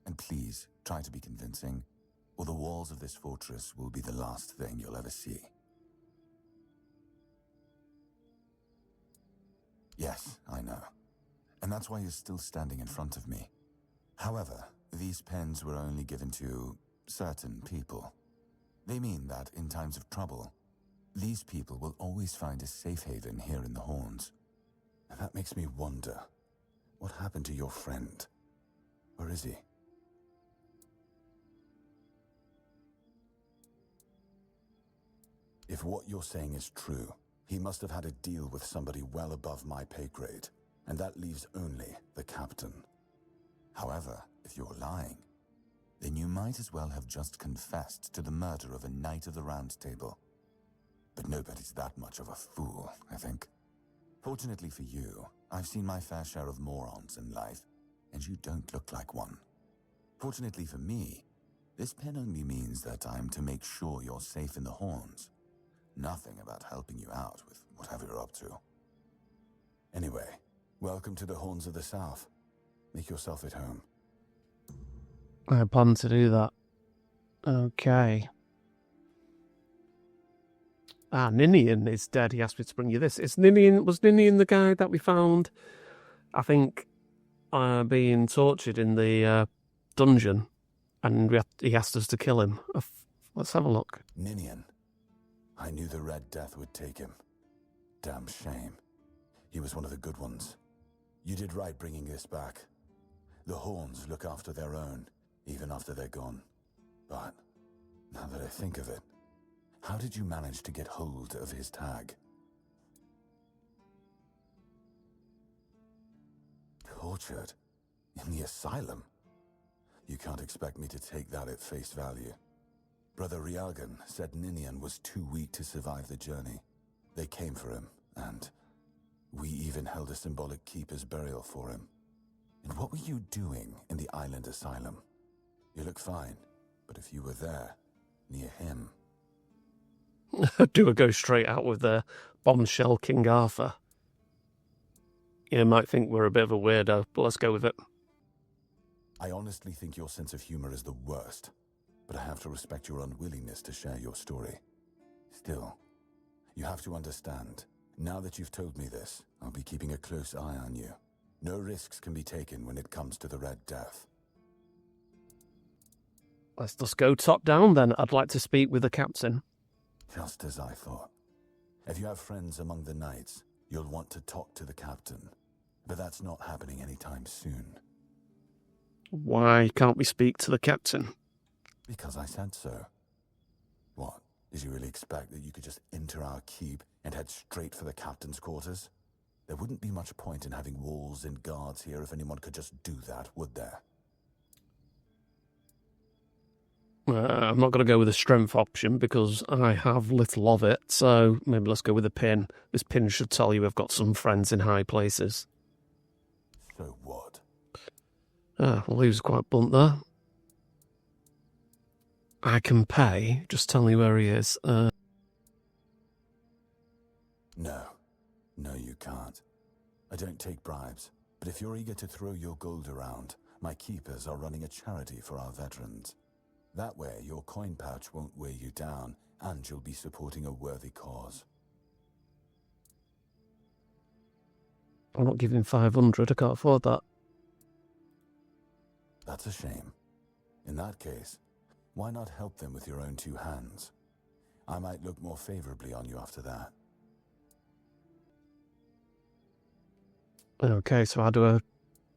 And please, try to be convincing, or the walls of this fortress will be the last thing you'll ever see. Yes, I know.
and that's why you're still standing in front of me. However, these pens were only given to certain people. They mean that in times of trouble, these people will always find a safe haven here in the Horns. And that makes me wonder, what happened to your friend? Where is he? If what you're saying is true, he must have had a deal with somebody well above my pay grade, and that leaves only the captain. However, if you're lying, then you might as well have just confessed to the murder of a Knight of the Round Table. But nobody's that much of a fool, I think. Fortunately for you, I've seen my fair share of morons in life, and you don't look like one. Fortunately for me, this pen only means that I'm to make sure you're safe in the Horns. Nothing about helping you out with whatever you're up to. Anyway, welcome to the Horns of the South. Make yourself at home.
I plan to do that. Okay. Ninian is dead. He asked me to bring you this. Was Ninian the guy that we found, I think, being tortured in the dungeon? And he asked us to kill him. Let's have a look.
Ninian. I knew the Red Death would take him. Damn shame. He was one of the good ones. You did right bringing this back. The Horns look after their own, even after they're gone. But, now that I think of it, how did you manage to get hold of his tag? Tortured? In the asylum? You can't expect me to take that at face value. Brother Riagan said Ninian was too weak to survive the journey. They came for him, and we even held a symbolic keeper's burial for him. And what were you doing in the island asylum? You look fine, but if you were there, near him...
Do a go straight out with the bombshell King Arthur. You might think we're a bit of a weirdo, but let's go with it.
I honestly think your sense of humor is the worst, but I have to respect your unwillingness to share your story. Still, you have to understand, now that you've told me this, I'll be keeping a close eye on you. No risks can be taken when it comes to the Red Death.
Let's just go top down then. I'd like to speak with the captain.
Just as I thought. If you have friends among the knights, you'll want to talk to the captain. But that's not happening anytime soon.
Why can't we speak to the captain?
Because I said so. What? Did you really expect that you could just enter our keep and head straight for the captain's quarters? There wouldn't be much point in having walls and guards here if anyone could just do that, would there?
I'm not going to go with the strength option because I have little of it, so maybe let's go with a pin. This pin should tell you I've got some friends in high places.
So what?
Well, he was quite blunt there. I can pay, just tell me where he is.
No. No, you can't. I don't take bribes, but if you're eager to throw your gold around, my keepers are running a charity for our veterans. That way, your coin pouch won't weigh you down, and you'll be supporting a worthy cause.
I'm not giving 500, I can't afford that.
That's a shame. In that case, why not help them with your own two hands? I might look more favorably on you after that.
Okay, so how do I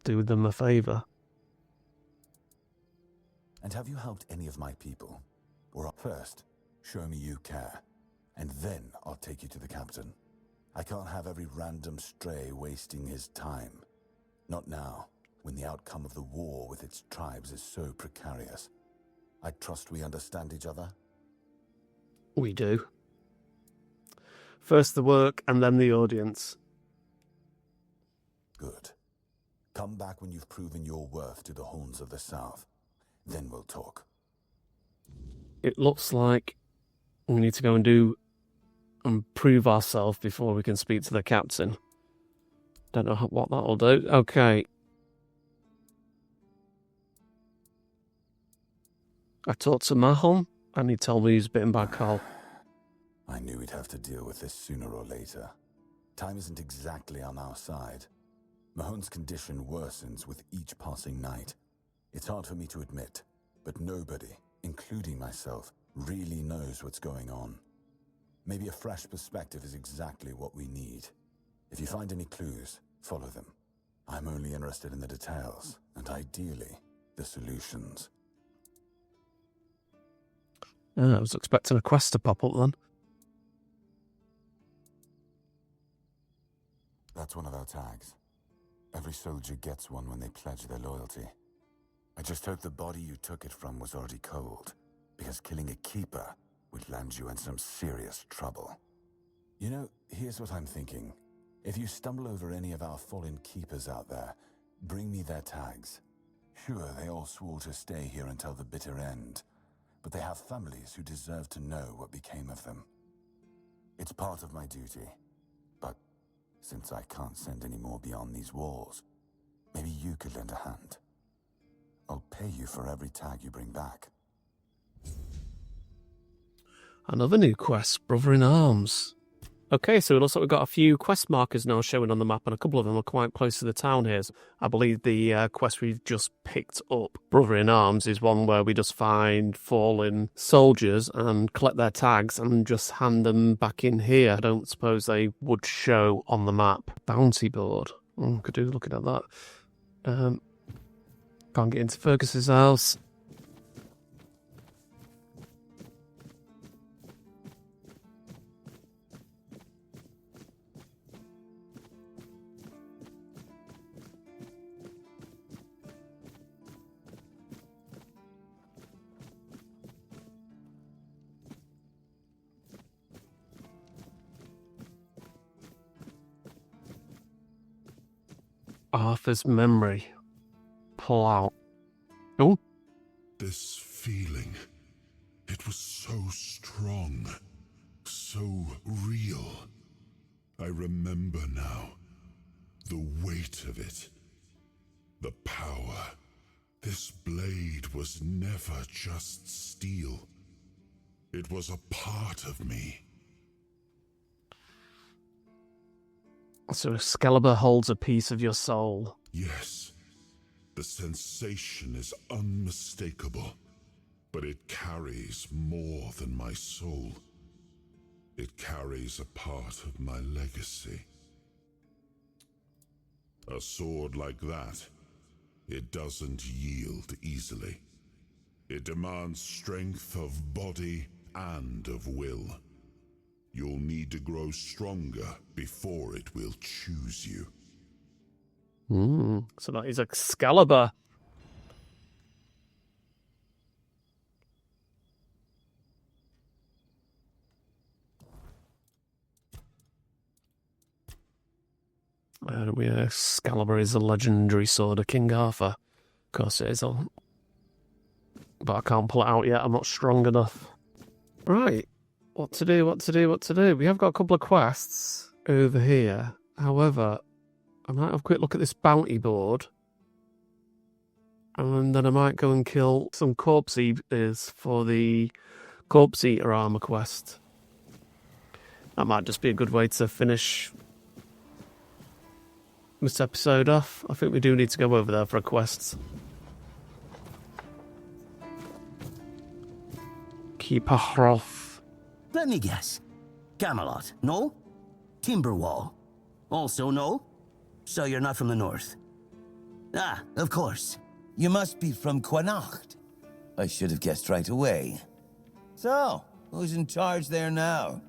do them a favour?
And have you helped any of my people? Or first, show me you care, and then I'll take you to the captain. I can't have every random stray wasting his time. Not now, when the outcome of the war with its tribes is so precarious. I trust we understand each other?
We do. First the work, and then the audience.
Good. Come back when you've proven your worth to the Horns of the South. Then we'll talk.
It looks like we need to go and prove ourselves before we can speak to the captain. Don't know what that'll do. Okay. I talked to Mahon, and he told me he's bitten by a cold.
I knew we'd have to deal with this sooner or later. Time isn't exactly on our side. Mahon's condition worsens with each passing night. It's hard for me to admit, but nobody, including myself, really knows what's going on. Maybe a fresh perspective is exactly what we need. If you find any clues, follow them. I'm only interested in the details, and ideally, the solutions.
I was expecting a quest to pop up then.
That's one of our tags. Every soldier gets one when they pledge their loyalty. I just hope the body you took it from was already cold, because killing a keeper would land you in some serious trouble. You know, here's what I'm thinking. If you stumble over any of our fallen keepers out there, bring me their tags. Sure, they all swore to stay here until the bitter end, but they have families who deserve to know what became of them. It's part of my duty, but since I can't send any more beyond these walls, maybe you could lend a hand. I'll pay you for every tag you bring back.
Another new quest, Brother in Arms. Okay, so it looks like we've got a few quest markers now showing on the map, and a couple of them are quite close to the town here. So I believe the quest we've just picked up, Brother in Arms, is one where we just find fallen soldiers and collect their tags and just hand them back in here. I don't suppose they would show on the map. Bounty board. Could do looking at that. Can't get into Ferghas's house. Arthur's memory. Pull out. Oh.
This feeling, it was so strong, so real. I remember now. The weight of it. The power. This blade was never just steel. It was a part of me.
So Excalibur holds a piece of your soul.
Yes. The sensation is unmistakable, but it carries more than my soul. It carries a part of my legacy. A sword like that, it doesn't yield easily. It demands strength of body and of will. You'll need to grow stronger before it will choose you.
So that is Excalibur. Excalibur is a legendary sword of King Arthur. Of course it is. But I can't pull it out yet. I'm not strong enough. Right. What to do? We have got a couple of quests over here. However, I might have a quick look at this bounty board. And then I might go and kill some corpse eaters for the corpse eater armor quest. That might just be a good way to finish this episode off. I think we do need to go over there for a quest. Keep a Hroth.
Let me guess. Camelot, no? Timberwall, also no? So you're not from the north? Ah, of course. You must be from Connacht. I should have guessed right away. So, who's in charge there now?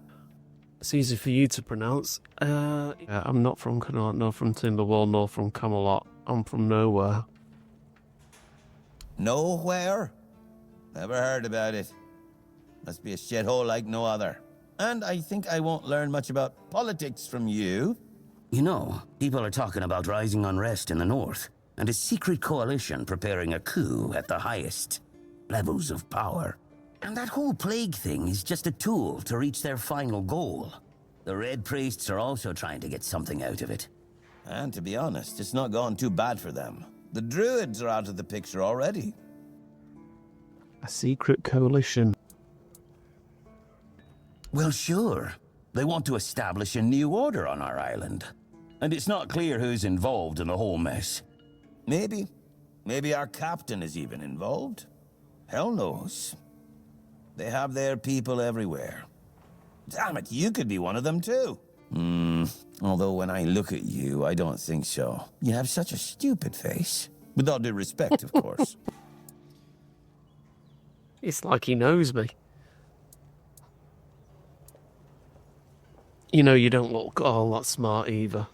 It's easy for you to pronounce. I'm not from Connacht, nor from Timberwall, nor from Camelot. I'm from nowhere.
Nowhere? Never heard about it. Must be a shithole like no other. And I think I won't learn much about politics from you. You know, people are talking about rising unrest in the north, and a secret coalition preparing a coup at the highest levels of power. And that whole plague thing is just a tool to reach their final goal. The Red Priests are also trying to get something out of it. And to be honest, it's not gone too bad for them. The Druids are out of the picture already.
A secret coalition.
Well, sure. They want to establish a new order on our island. And it's not clear who's involved in the whole mess. Maybe our captain is even involved. Hell knows. They have their people everywhere. Damn it, you could be one of them too. Although when I look at you, I don't think so. You have such a stupid face. With all due respect, of course.
It's like he knows me. You know, you don't look all that smart either.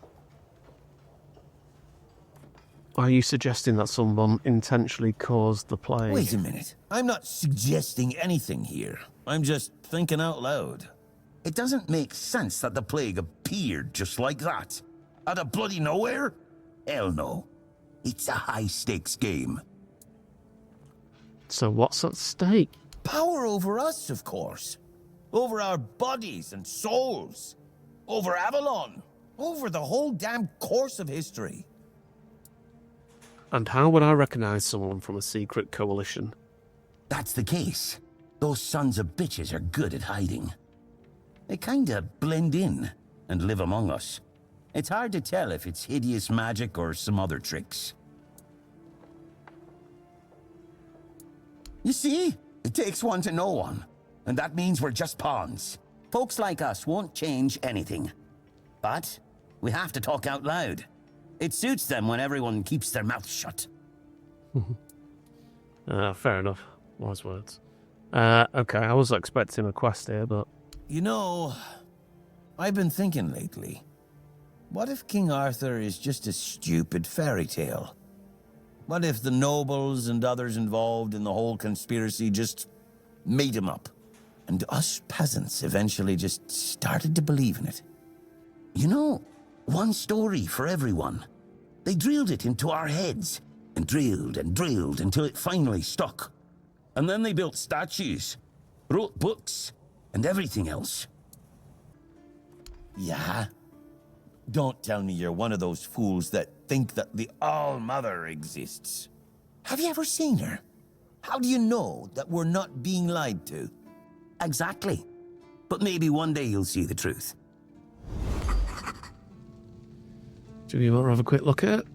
Are you suggesting that someone intentionally caused the plague?
Wait a minute. I'm not suggesting anything here. I'm just thinking out loud. It doesn't make sense that the plague appeared just like that. Out of bloody nowhere? Hell no. It's a high-stakes game.
So what's at stake?
Power over us, of course. Over our bodies and souls. Over Avalon. Over the whole damn course of history.
And how would I recognize someone from a secret coalition?
That's the case. Those sons of bitches are good at hiding. They kinda blend in and live among us. It's hard to tell if it's hideous magic or some other tricks. You see? It takes one to know one. And that means we're just pawns. Folks like us won't change anything. But we have to talk out loud. It suits them when everyone keeps their mouth shut.
Fair enough. Wise words. Okay, I was expecting a quest here, but...
You know, I've been thinking lately. What if King Arthur is just a stupid fairy tale? What if the nobles and others involved in the whole conspiracy just made him up? And us peasants eventually just started to believe in it. You know, one story for everyone. They drilled it into our heads, and drilled until it finally stuck. And then they built statues, wrote books, and everything else. Yeah? Don't tell me you're one of those fools that think that the All-Mother exists. Have you ever seen her? How do you know that we're not being lied to? Exactly. But maybe one day you'll see the truth.
Do you want to have a quick look at it?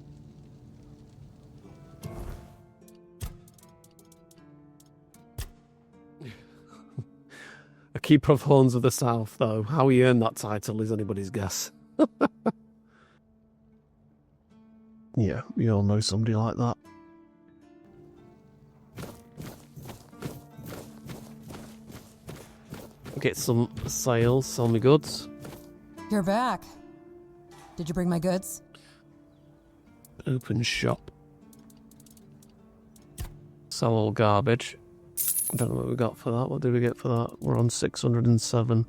A keeper of Horns of the South, though. How he earned that title is anybody's guess. Yeah, you all know somebody like that. Get some sales, sell me goods.
You're back. Did you bring my goods?
Open shop. Sell all garbage. I don't know what we got for that. What did we get for that? We're on 607.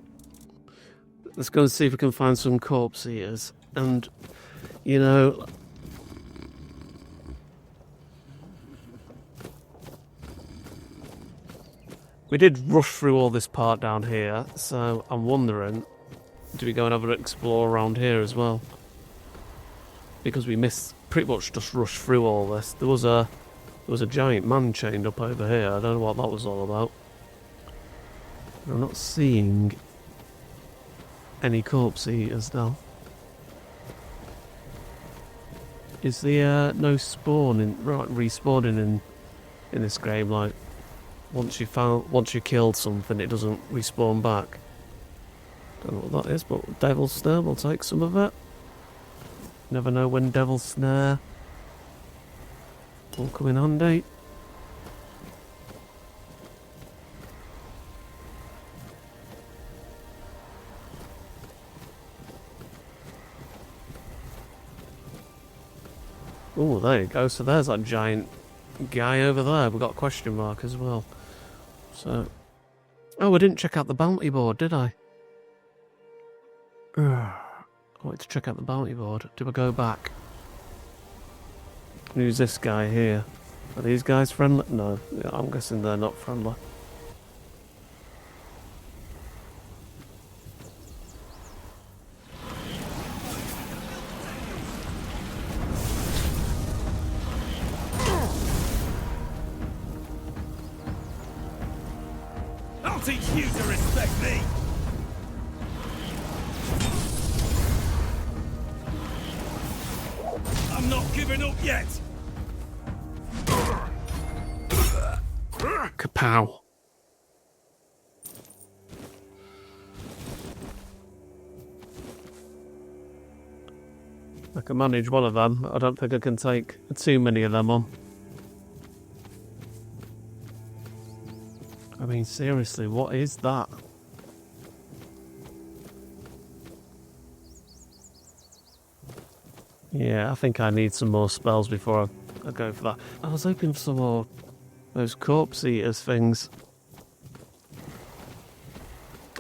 Let's go and see if we can find some corpse eaters. And, you know... we did rush through all this part down here, so I'm wondering, do we go and have an explore around here as well? Because we pretty much just rushed through all this. There was a giant man chained up over here. I don't know what that was all about. I'm not seeing any corpse eaters now. Is there no respawning in this game? Like once you killed something, it doesn't respawn back. Don't know what that is, but Devil's Snare, we'll take some of it. Never know when Devil's Snare will come in handy. Oh, there you go. So there's that giant guy over there. We've got a question mark as well. So, oh, I didn't check out the bounty board, did I? I wanted to check out the bounty board. Do I go back? Who's this guy here? Are these guys friendly? No, I'm guessing they're not friendly.
I'll teach you to respect me! I'm not giving up yet!
Kapow. I can manage one of them. I don't think I can take too many of them on. I mean, seriously, what is that? Yeah, I think I need some more spells before I go for that. I was hoping for some more those corpse eaters things.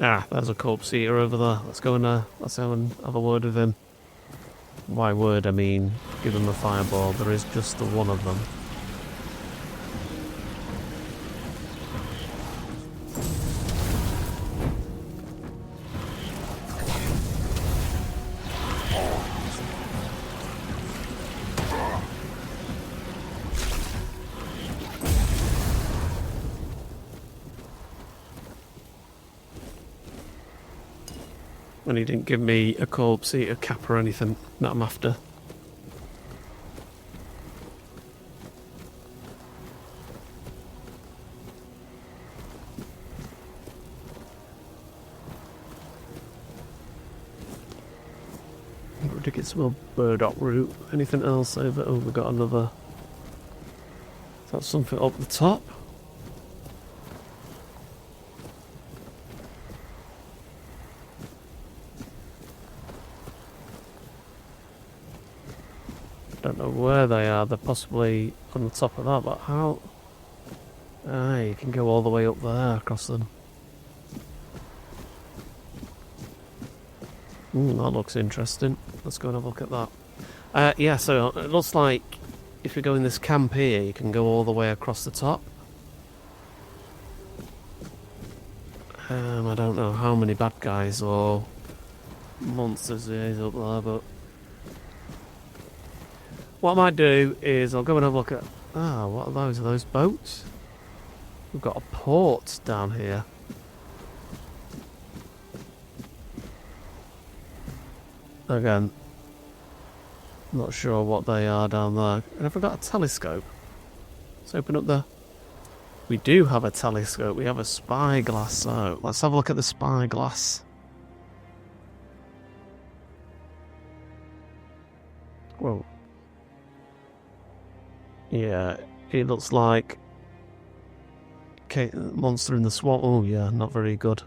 Ah, there's a corpse eater over there. Let's go and let's have a word with him. By word, I mean give him a fireball. There is just the one of them. And he didn't give me a corpse eater cap or anything that I'm after. To get some more burdock root. Anything else over? Oh, we've got another. Is that something up the top? Don't know where they are. They're possibly on the top of that, but how? Ah, you can go all the way up there across them. That looks interesting. Let's go and have a look at that. Yeah, so it looks like if you go in this camp here, you can go all the way across the top. I don't know how many bad guys or monsters there is up there, but what I might do is I'll go and have a look at... Ah, what are those? Are those boats? We've got a port down here. Again, not sure what they are down there. And have we got a telescope? Let's open up the... We do have a telescope. We have a spyglass. So let's have a look at the spyglass. Whoa. Yeah, it looks like... Okay, monster in the swamp. Oh yeah, not very good.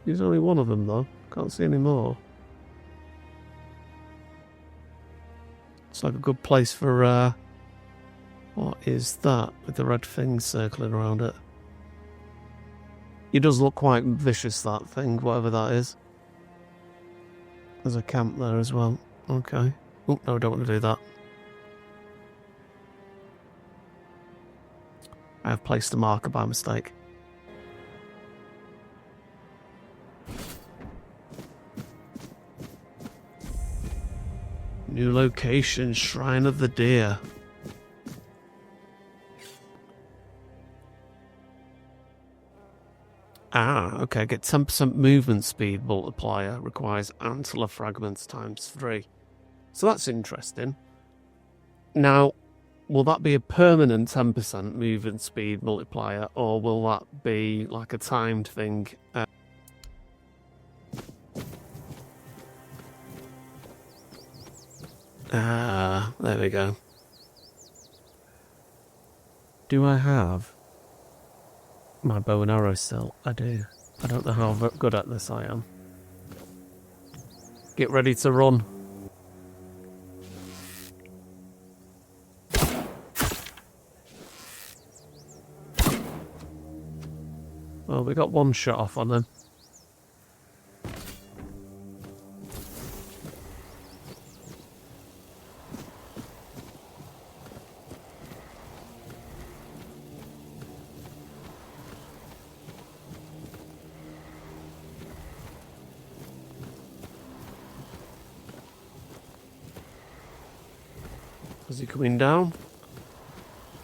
There's only one of them though. Can't see any more. It's like a good place for what is that with the red thing circling around it? It does look quite vicious, that thing, whatever that is. There's a camp there as well. Okay. Oh no, I don't want to do that. I have placed a marker by mistake. New location, Shrine of the Deer. Ah, okay, get 10% movement speed multiplier, requires antler fragments ×3. So that's interesting. Now, will that be a permanent 10% movement speed multiplier, or will that be like a timed thing? Ah, there we go. Do I have my bow and arrow still? I do. I don't know how good at this I am. Get ready to run. Well, we got one shot off on them. Is he coming down?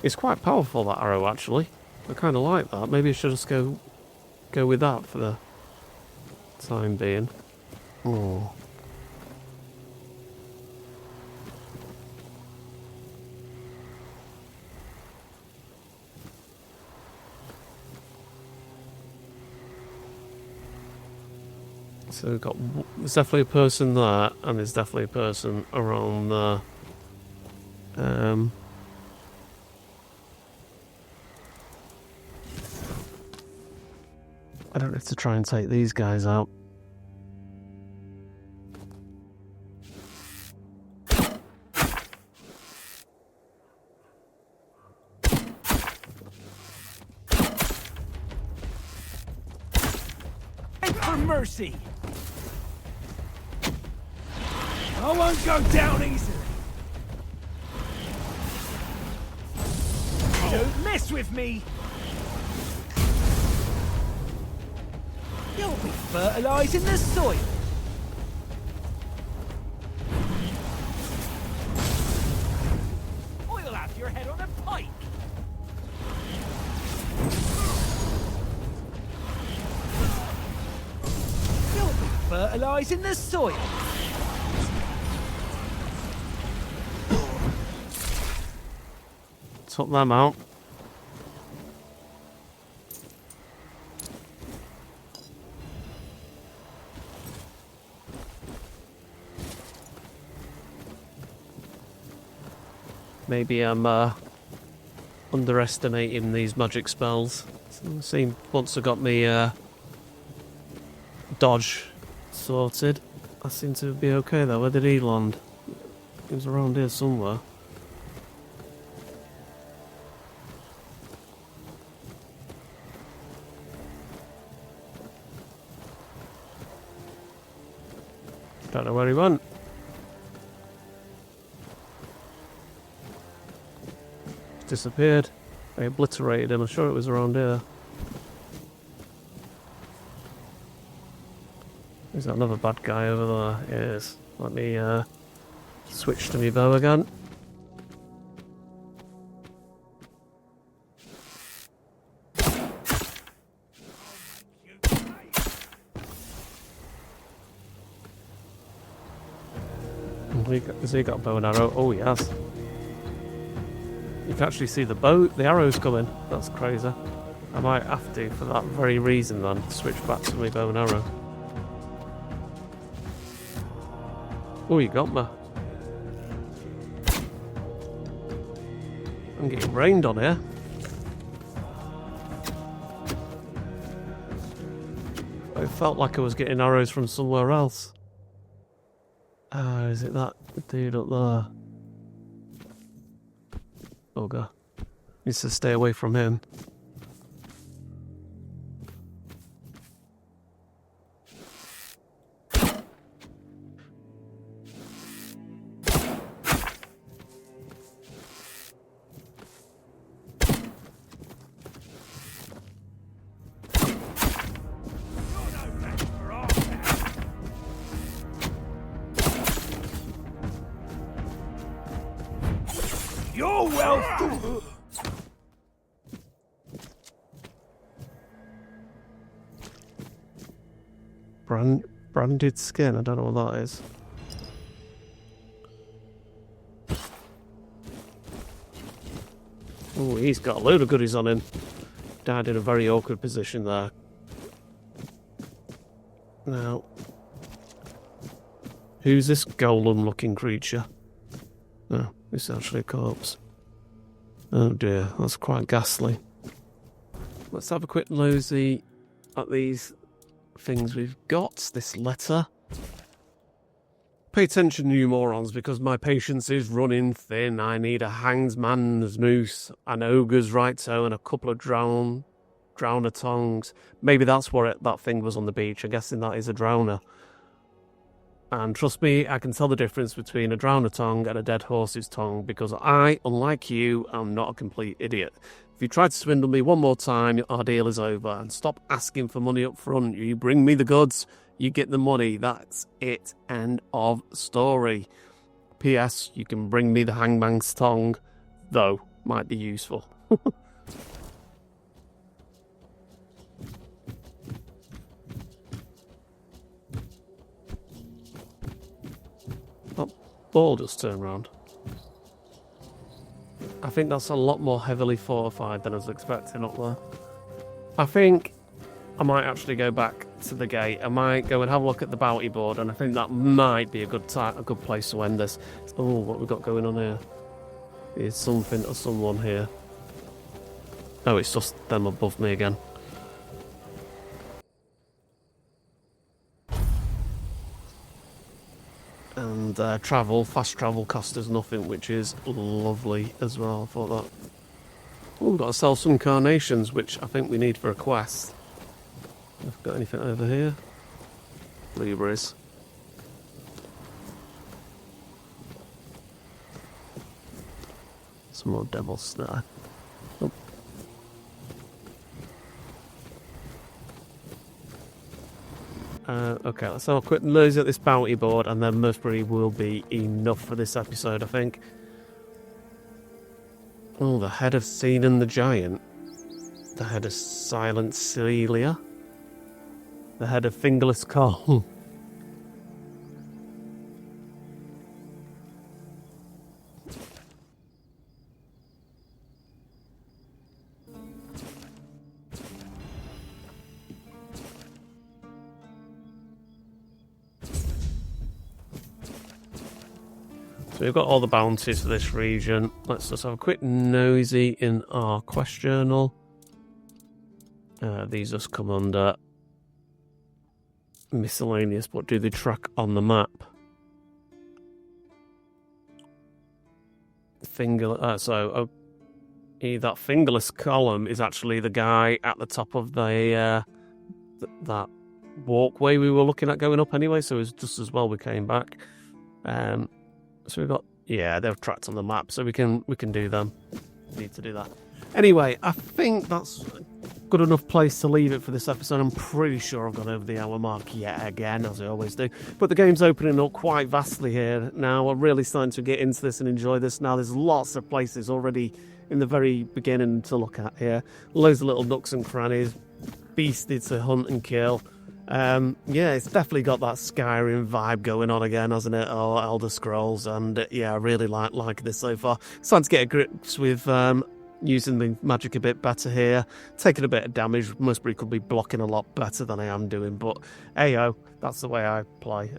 It's quite powerful, that arrow, actually. I kind of like that. Maybe I should just go with that for the time being. Oh. So we've got, there's definitely a person there, and there's definitely a person around there. I don't have to try and take these guys out.
For mercy! I won't go down easily! Don't mess with me! You'll be fertilising the soil! I'll have your head on a pike! You'll be fertilising the soil!
Took them out. Maybe I'm underestimating these magic spells. See, once I got me dodge sorted, I seem to be okay though. Where did he land? He was around here somewhere. Don't know where he went. Disappeared. I obliterated him. I'm sure it was around here. Is that another bad guy over there? It is. Let me switch to my bow again. Has he got a bow and arrow? Oh, he has. You can actually see the bow, the arrows coming. That's crazy. I might have to, for that very reason then, switch back to my bow and arrow. Oh, you got me. I'm getting rained on here. It felt like I was getting arrows from somewhere else. Is it that dude up there? Ogre. Needs to stay away from him.
You're well.
Branded skin. I don't know what that is. Oh, he's got a load of goodies on him. Died in a very awkward position there. Now, who's this golem-looking creature? Oh, it's actually a corpse. Oh dear, that's quite ghastly. Let's have a quick nosy at these things we've got. This letter. Pay attention, you morons, because my patience is running thin. I need a hanged man's noose, an ogre's right toe, and a couple of drowner tongues. Maybe that's what that thing was on the beach. I'm guessing that is a drowner. And trust me, I can tell the difference between a drowner tongue and a dead horse's tongue, because I, unlike you, am not a complete idiot. If you try to swindle me one more time, our deal is over. And stop asking for money up front. You bring me the goods, you get the money. That's it. End of story. P.S. You can bring me the hangman's tongue, though. Might be useful. That ball just turned round. I think that's a lot more heavily fortified than I was expecting up there. I think I might actually go back to the gate, I might go and have a look at the bounty board, and I think that might be a good place to end this. Oh, what we got going on here? There's something or someone here. Oh, it's just them above me again. And fast travel cost us nothing, which is lovely as well. I thought that. Oh, we've got to sell some carnations, which I think we need for a quest. I've got anything over here? Blueberries. Some more devils there. Oh. Okay, let's have a quick nose at this bounty board, and then Murfree will be enough for this episode, I think. Oh, the head of Cenan the Giant. The head of Silent Celia. The head of Fingerless Cole. So we've got all the bounties for this region. Let's just have a quick nosy in our quest journal. These just come under miscellaneous, but do they track on the map? That fingerless column is actually the guy at the top of the that walkway we were looking at going up anyway, so it's just as well we came back. So we've got, yeah, they're tracked on the map, so we can do them. We need to do that. Anyway, I think that's a good enough place to leave it for this episode. I'm pretty sure I've gone over the hour mark yet again, as I always do. But the game's opening up quite vastly here now. I'm really starting to get into this and enjoy this now. There's lots of places already in the very beginning to look at here. Loads of little nooks and crannies, beasted to hunt and kill. Yeah, it's definitely got that Skyrim vibe going on again, hasn't it? Or Elder Scrolls, and yeah, I really like this so far. Starting to get a grips with using the magic a bit better here. Taking a bit of damage. Musbury could be blocking a lot better than I am doing, but ayo, that's the way I play.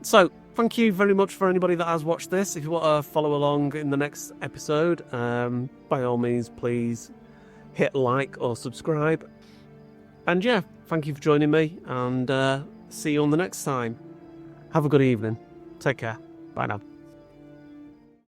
So, thank you very much for anybody that has watched this. If you want to follow along in the next episode, by all means, please hit like or subscribe. And yeah, thank you for joining me, and see you on the next time. Have a good evening. Take care. Bye now.